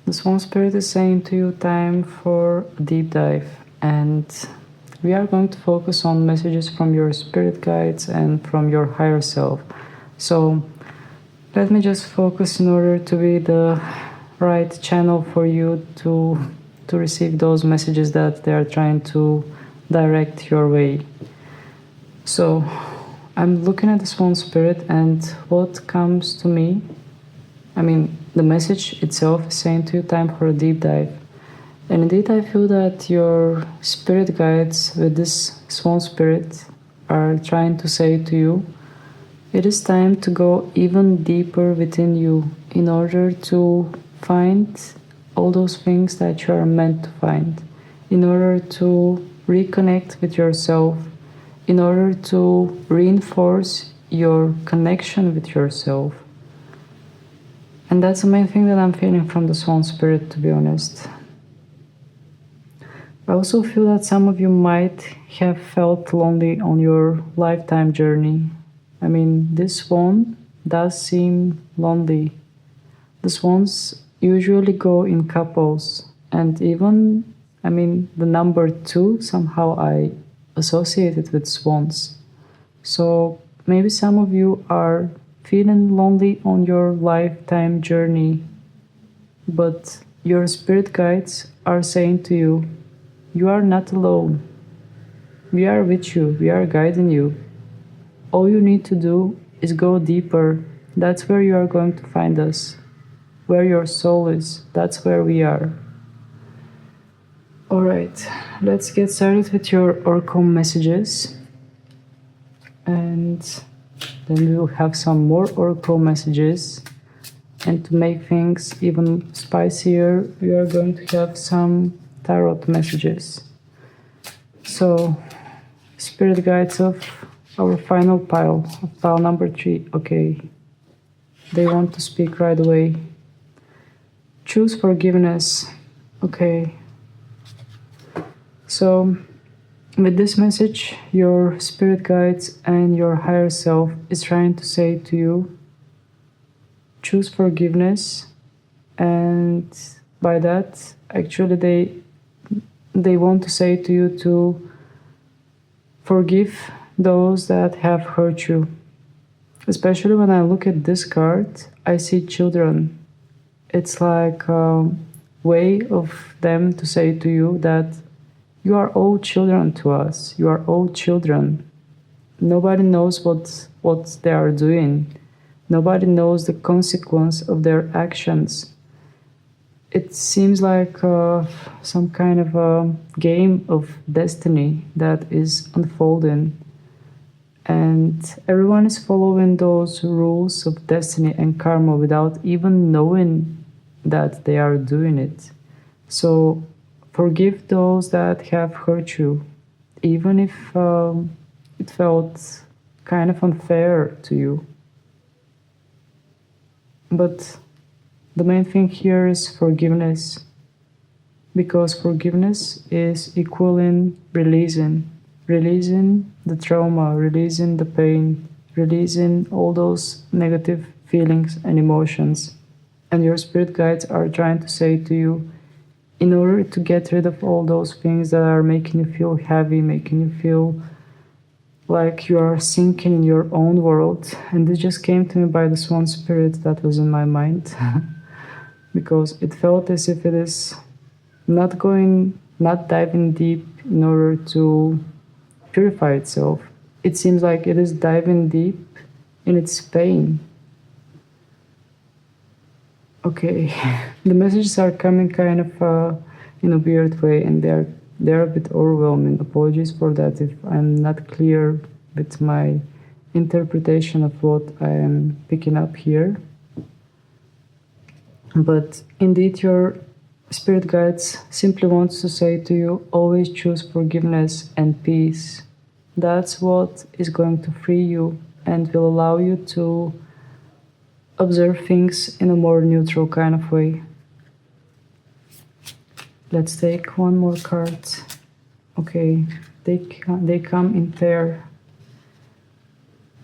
The Swan Spirit is saying to you, time for a deep dive, and we are going to focus on messages from your spirit guides and from your higher self. So let me just focus in order to be the right channel for you to receive those messages that they are trying to direct your way. So I'm looking at the Swan Spirit, and what comes to me, the message itself is saying to you, time for a deep dive. And indeed, I feel that your spirit guides with this Swan Spirit are trying to say to you, it is time to go even deeper within you in order to find all those things that you are meant to find, in order to reconnect with yourself, in order to reinforce your connection with yourself. And that's the main thing that I'm feeling from the Swan Spirit, to be honest. I also feel that some of you might have felt lonely on your lifetime journey. This swan does seem lonely. The swans usually go in couples, and even, the number 2, somehow I associate it with swans. So maybe some of you are feeling lonely on your lifetime journey, but your spirit guides are saying to you, you are not alone. We are with you, we are guiding you. All you need to do is go deeper. That's where you are going to find us. Where your soul is, that's where we are. Alright, let's get started with your oracle messages. And then we will have some more oracle messages. And to make things even spicier, we are going to have some tarot messages. So, spirit guides of our final pile, of pile number 3. Okay, they want to speak right away. Choose forgiveness. Okay. So, with this message, your spirit guides and your higher self is trying to say to you, choose forgiveness. And by that, actually they want to say to you to forgive those that have hurt you. Especially when I look at this card, I see children. It's like a way of them to say to you that you are all children to us. You are all children. Nobody knows what they are doing. Nobody knows the consequence of their actions. It seems like some kind of a game of destiny that is unfolding. And everyone is following those rules of destiny and karma without even knowing that they are doing it. So forgive those that have hurt you, even if it felt kind of unfair to you. But the main thing here is forgiveness, because forgiveness is equaling releasing the trauma, releasing the pain, releasing all those negative feelings and emotions. And your spirit guides are trying to say to you, in order to get rid of all those things that are making you feel heavy, making you feel like you are sinking in your own world. And this just came to me by the Swan Spirit that was in my mind. Because it felt as if it is not diving deep in order to purify itself. It seems like it is diving deep in its pain. Okay, the messages are coming kind of in a weird way, and they're a bit overwhelming. Apologies for that if I'm not clear with my interpretation of what I am picking up here. But indeed, your Spirit guides simply wants to say to you, always choose forgiveness and peace. That's what is going to free you and will allow you to observe things in a more neutral kind of way. Let's take one more card. Okay, they come in pair.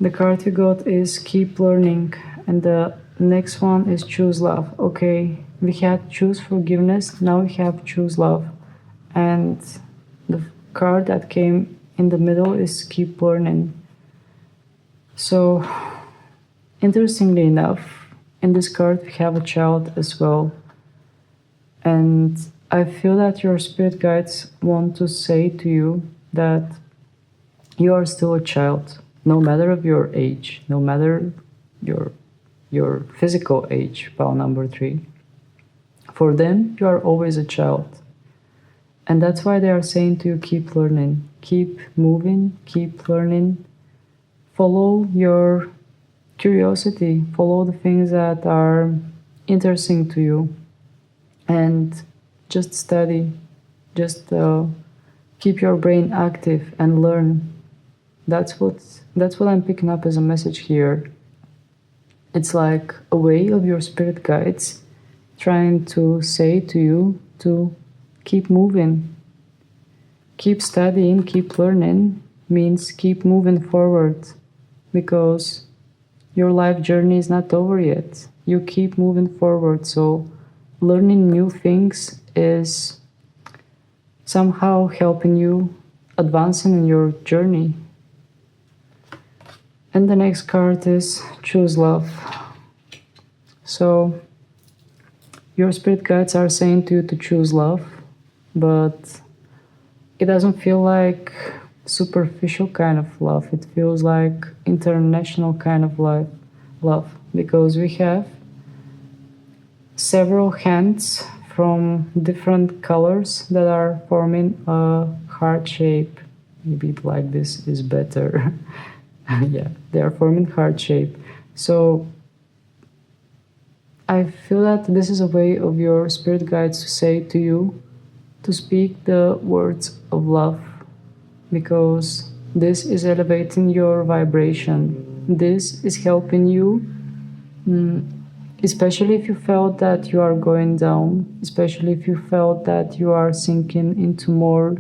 The card you got is keep learning, and the next one is choose love. Okay, we had choose forgiveness, now we have choose love. And the card that came in the middle is keep learning. So, interestingly enough, in this card we have a child as well. And I feel that your spirit guides want to say to you that you are still a child, no matter of your age, no matter your physical age, pile number 3. For them, you are always a child. And that's why they are saying to you, keep learning, keep moving, keep learning. Follow your curiosity, follow the things that are interesting to you, and just study, just keep your brain active and learn. That's what I'm picking up as a message here. It's like a way of your spirit guides trying to say to you to keep moving. Keep studying, keep learning means keep moving forward, because your life journey is not over yet. You keep moving forward, so learning new things is somehow helping you advancing in your journey. And the next card is choose love. So your spirit guides are saying to you to choose love, but it doesn't feel like superficial kind of love. It feels like international kind of love, because we have several hands from different colors that are forming a heart shape. Maybe like this is better. Yeah, they are forming heart shape. So I feel that this is a way of your spirit guides to say to you to speak the words of love, because this is elevating your vibration. This is helping you, especially if you felt that you are going down, especially if you felt that you are sinking into more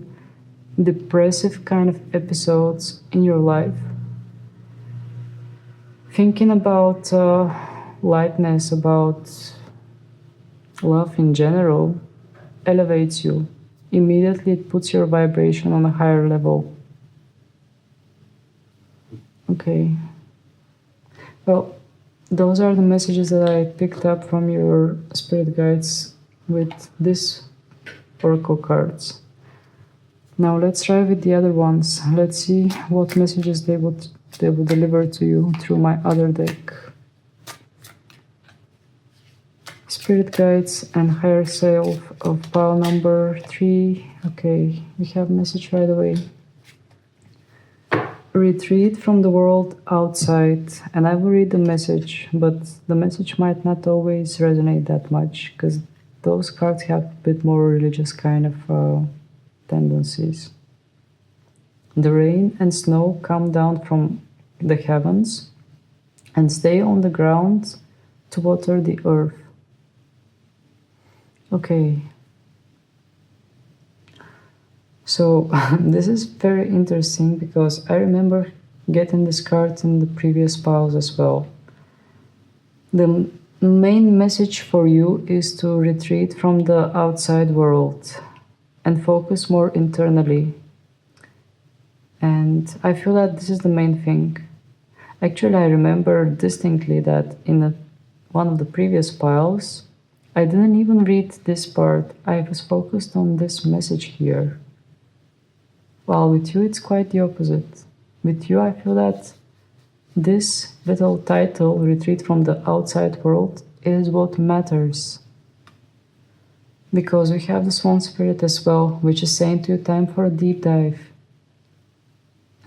depressive kind of episodes in your life. Thinking about lightness, about love in general, elevates you. Immediately it puts your vibration on a higher level. Okay. Well, those are the messages that I picked up from your spirit guides with this oracle cards. Now let's try with the other ones. Let's see what messages they would deliver to you through my other deck. Spirit guides and higher self of pile number 3. Okay, we have message right away. Retreat from the world outside. And I will read the message, but the message might not always resonate that much, because those cards have a bit more religious kind of tendencies. The rain and snow come down from the heavens and stay on the ground to water the earth. Okay. So this is very interesting, because I remember getting this card in the previous piles as well. The main message for you is to retreat from the outside world and focus more internally. And I feel that this is the main thing. Actually, I remember distinctly that in one of the previous piles, I didn't even read this part. I was focused on this message here. While with you, it's quite the opposite. With you, I feel that this little title, Retreat from the Outside World, is what matters. Because we have the Swan Spirit as well, which is saying to you, time for a deep dive.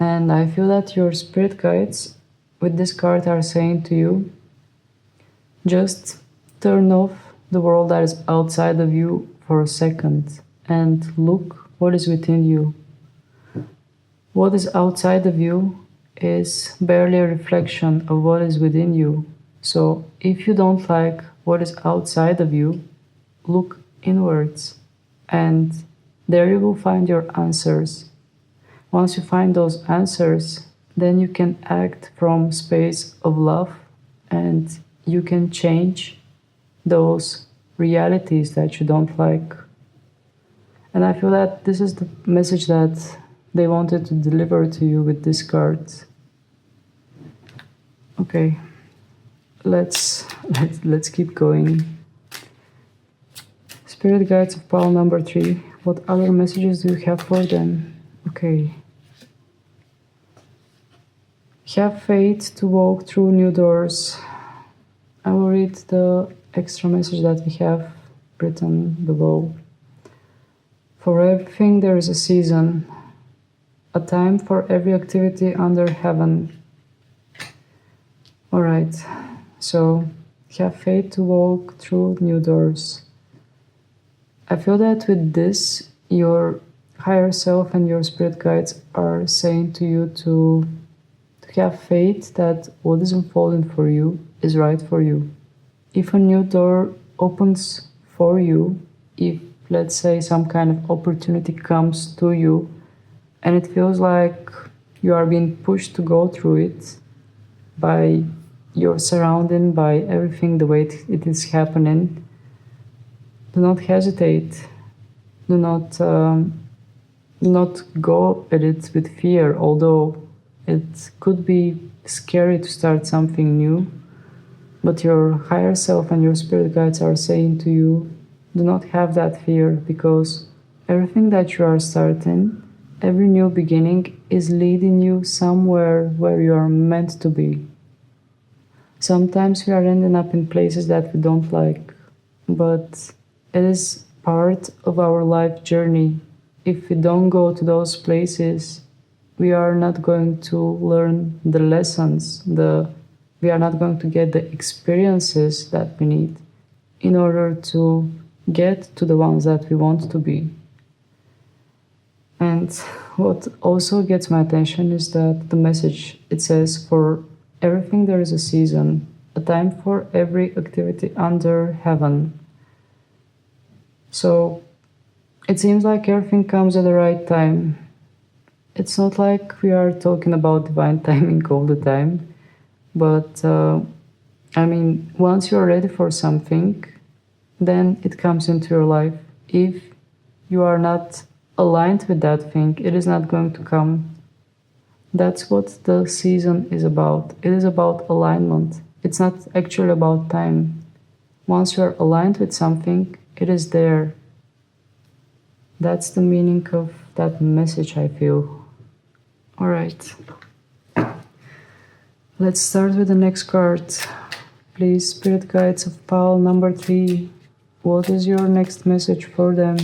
And I feel that your spirit guides with this card are saying to you, just turn off the world that is outside of you for a second and look what is within you. What is outside of you is barely a reflection of what is within you. So if you don't like what is outside of you, look inwards, and there you will find your answers. Once you find those answers, then you can act from space of love, and you can change those realities that you don't like. And I feel that this is the message that they wanted to deliver to you with this card. Okay, let's keep going. Spirit guides of pile number 3. What other messages do you have for them? Okay. Have faith to walk through new doors. I will read the extra message that we have written below. For everything there is a season, a time for every activity under heaven. Alright, so have faith to walk through new doors. I feel that with this, your higher self and your spirit guides are saying to you to have faith that what is unfolding for you is right for you. If a new door opens for you, if, let's say, some kind of opportunity comes to you and it feels like you are being pushed to go through it by your surrounding, by everything the way it is happening, do not hesitate. Do not go at it with fear, although it could be scary to start something new. But your higher self and your spirit guides are saying to you, do not have that fear, because everything that you are starting, every new beginning is leading you somewhere where you are meant to be. Sometimes we are ending up in places that we don't like, but it is part of our life journey. If we don't go to those places, we are not going to learn the lessons, we are not going to get the experiences that we need in order to get to the ones that we want to be. And what also gets my attention is that the message, it says, for everything there is a season, a time for every activity under heaven. So it seems like everything comes at the right time. It's not like we are talking about divine timing all the time, but once you are ready for something, then it comes into your life. If you are not aligned with that thing, it is not going to come. That's what the season is about. It is about alignment. It's not actually about time. Once you are aligned with something, it is there. That's the meaning of that message, I feel. Alright. Let's start with the next card. Please, Spirit Guides of pile number 3. What is your next message for them?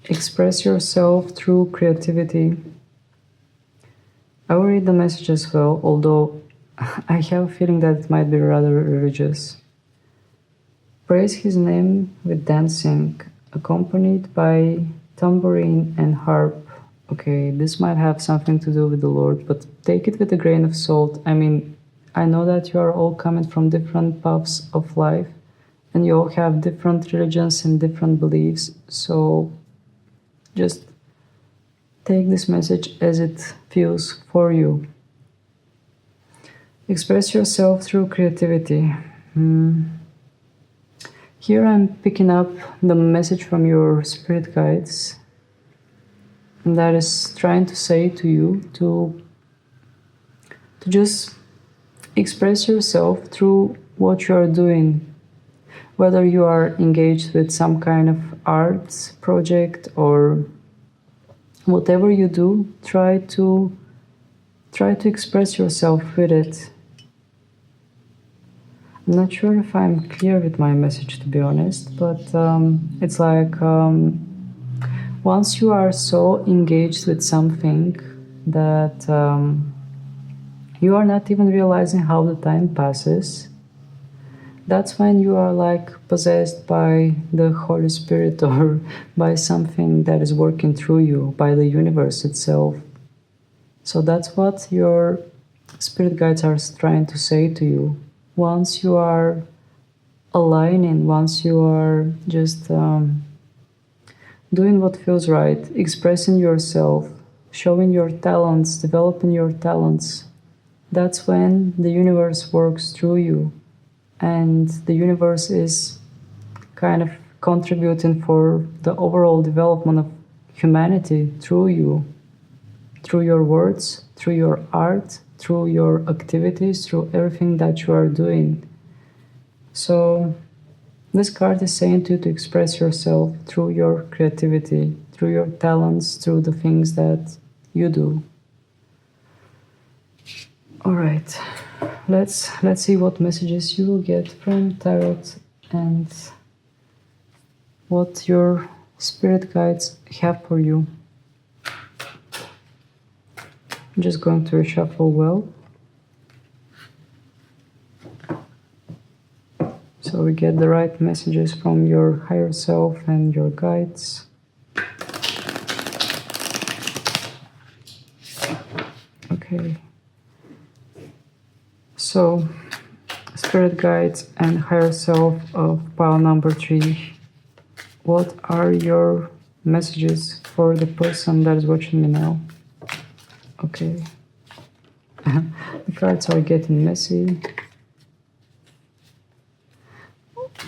Express yourself through creativity. I will read the message as well, although I have a feeling that it might be rather religious. Praise his name with dancing, accompanied by tambourine and harp. Okay, this might have something to do with the Lord, but take it with a grain of salt. I know that you are all coming from different paths of life, and you all have different religions and different beliefs, so just take this message as it feels for you. Express yourself through creativity. Here I'm picking up the message from your spirit guides, and that is trying to say to you to just express yourself through what you are doing. Whether you are engaged with some kind of arts project or whatever you do, try to express yourself with it. I'm not sure if I'm clear with my message, to be honest, but it's like once you are so engaged with something that you are not even realizing how the time passes, That's when you are like possessed by the Holy Spirit or by something that is working through you, by the universe itself. So that's what your spirit guides are trying to say to you. Once you are aligning, once you are just doing what feels right, expressing yourself, showing your talents, developing your talents, that's when the universe works through you. And the universe is kind of contributing for the overall development of humanity through you, through your words, through your art, through your activities, through everything that you are doing. So this card is saying to you to express yourself through your creativity, through your talents, through the things that you do. All right, let's see what messages you will get from Tarot and what your spirit guides have for you. I'm just going to reshuffle well. So we get the right messages from your higher self and your guides. Okay. So, spirit guides and higher self of pile number 3. What are your messages for the person that is watching me now? Okay. The cards are getting messy.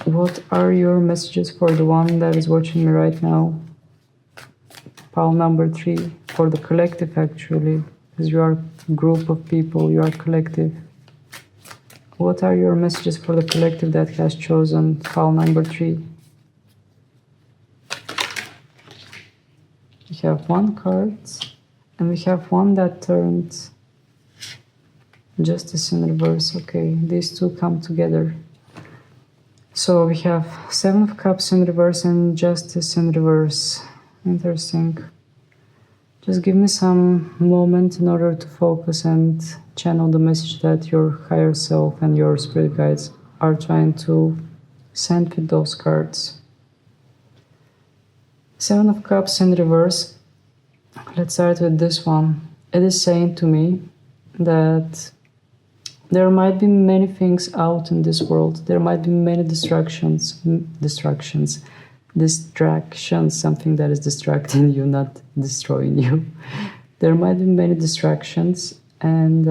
What are your messages for the one that is watching me right now? Pile number 3, for the collective actually, because you are a group of people, you are collective. What are your messages for the collective that has chosen pile number 3? We have one card, and we have one that turned Justice in reverse. Okay, these two come together. So we have 7 of Cups in reverse and Justice in reverse. Interesting. Just give me some moment in order to focus and channel the message that your higher self and your spirit guides are trying to send with those cards. 7 of Cups in reverse. Let's start with this one. It is saying to me that there might be many things out in this world. There might be many distractions, something that is distracting you, not destroying you. There might be many distractions and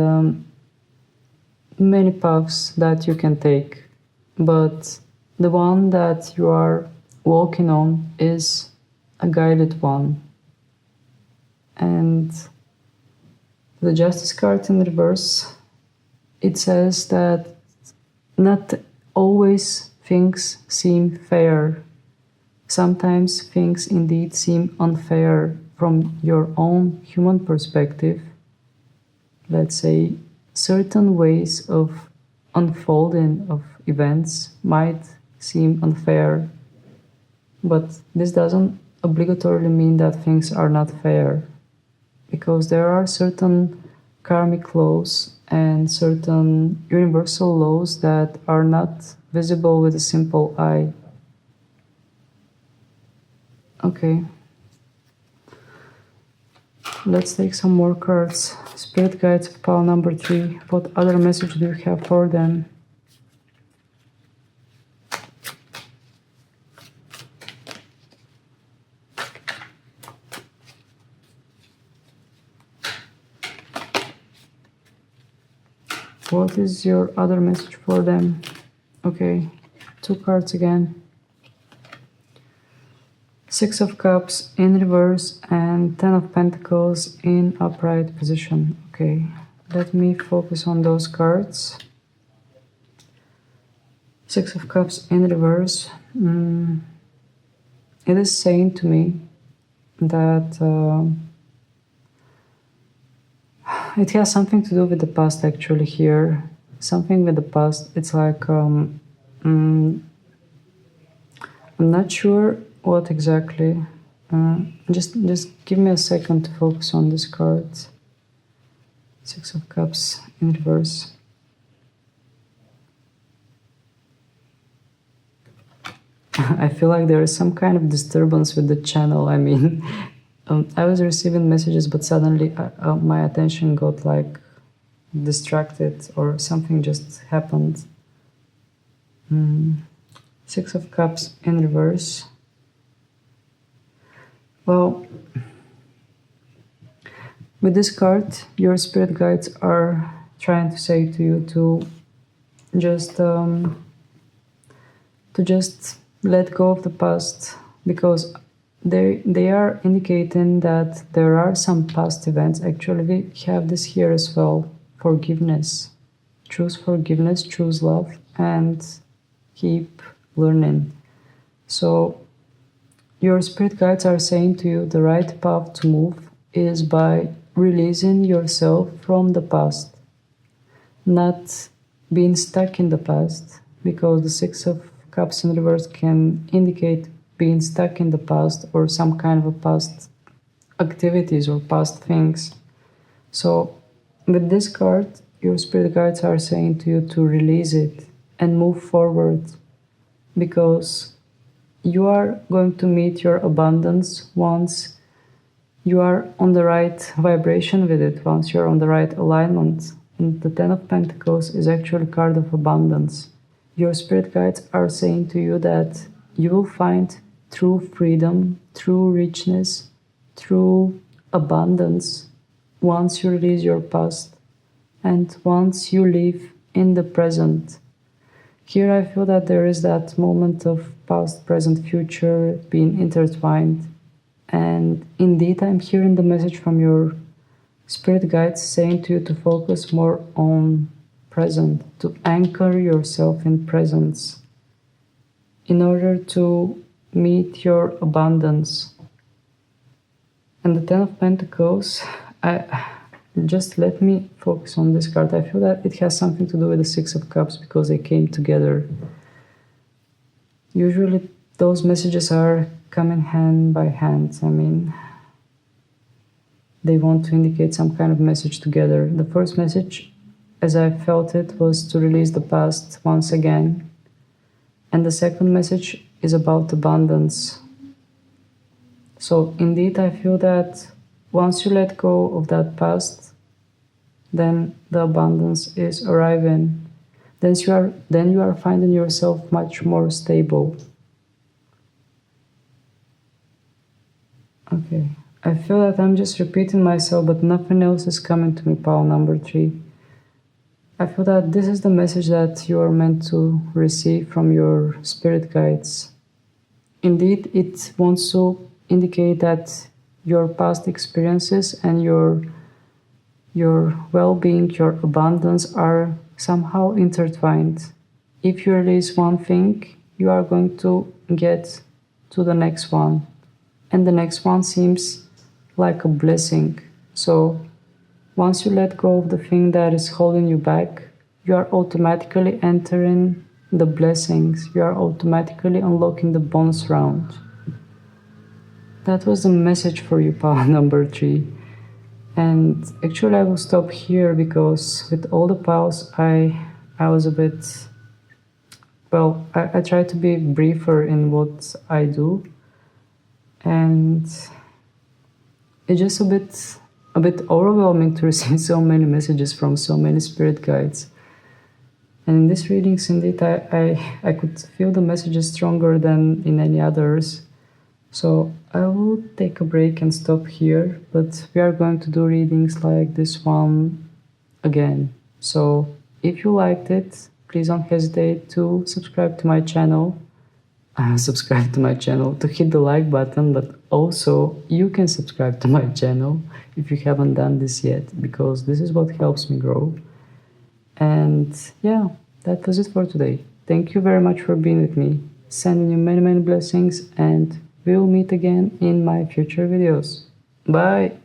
many paths that you can take. But the one that you are walking on is a guided one. And the Justice card in reverse, it says that not always things seem fair. Sometimes things indeed seem unfair from your own human perspective. Let's say certain ways of unfolding of events might seem unfair, but this doesn't obligatorily mean that things are not fair, because there are certain karmic laws and certain universal laws that are not visible with a simple eye. Okay. Let's take some more cards. Spirit guides of pile number 3. What other message do you have for them? What is your other message for them? Okay, 2 cards again. 6 of Cups in reverse and 10 of Pentacles in upright position. Okay, let me focus on those cards. 6 of Cups in reverse. It is saying to me that it has something to do with the past actually here. Something with the past. It's like, I'm not sure what exactly. Just give me a second to focus on this card. 6 of Cups in reverse. I feel like there is some kind of disturbance with the channel. I mean, I was receiving messages, but suddenly my attention got like distracted or something just happened. Six of Cups in reverse. Well, with this card, your spirit guides are trying to say to you to just let go of the past, because they are indicating that there are some past events. Actually, we have this here as well. Forgiveness. Choose forgiveness, choose love, and keep learning. So your spirit guides are saying to you the right path to move is by releasing yourself from the past, not being stuck in the past, because the Six of Cups in reverse can indicate being stuck in the past or some kind of a past activities or past things. So with this card, your spirit guides are saying to you to release it and move forward, because you are going to meet your abundance once you are on the right vibration with it, once you're on the right alignment. And the Ten of Pentacles is actually a card of abundance. Your spirit guides are saying to you that you will find true freedom, true richness, true abundance once you release your past and once you live in the present. Here I feel that there is that moment of past, present, future being intertwined. And indeed, I'm hearing the message from your spirit guides saying to you to focus more on present, to anchor yourself in presence in order to meet your abundance. And the Ten of Pentacles, just let me focus on this card. I feel that it has something to do with the Six of Cups because they came together. Usually those messages are coming hand by hand. I mean, they want to indicate some kind of message together. The first message, as I felt it, was to release the past once again. And the second message is about abundance. So indeed, I feel that once you let go of that past, then the abundance is arriving. Then you are finding yourself much more stable. Okay, I feel that I'm just repeating myself, but nothing else is coming to me, pile number 3. I feel that this is the message that you are meant to receive from your spirit guides. Indeed, it wants to indicate that your past experiences and your well-being, your abundance are somehow intertwined. If you release one thing, you are going to get to the next one. And the next one seems like a blessing. So once you let go of the thing that is holding you back, you are automatically entering the blessings. You are automatically unlocking the bonus round. That was the message for you, pile number 3. And actually I will stop here because with all the piles I was a bit, well, I try to be briefer in what I do. And it's just a bit overwhelming to receive so many messages from so many spirit guides. And in this readings, indeed, I could feel the messages stronger than in any others. So I will take a break and stop here, but we are going to do readings like this one again. So if you liked it, please don't hesitate to subscribe to my channel. To hit the like button, but also you can subscribe to my channel if you haven't done this yet, because this is what helps me grow. And yeah, that was it for today. Thank you very much for being with me. Sending you many blessings, and we will meet again in my future videos. Bye!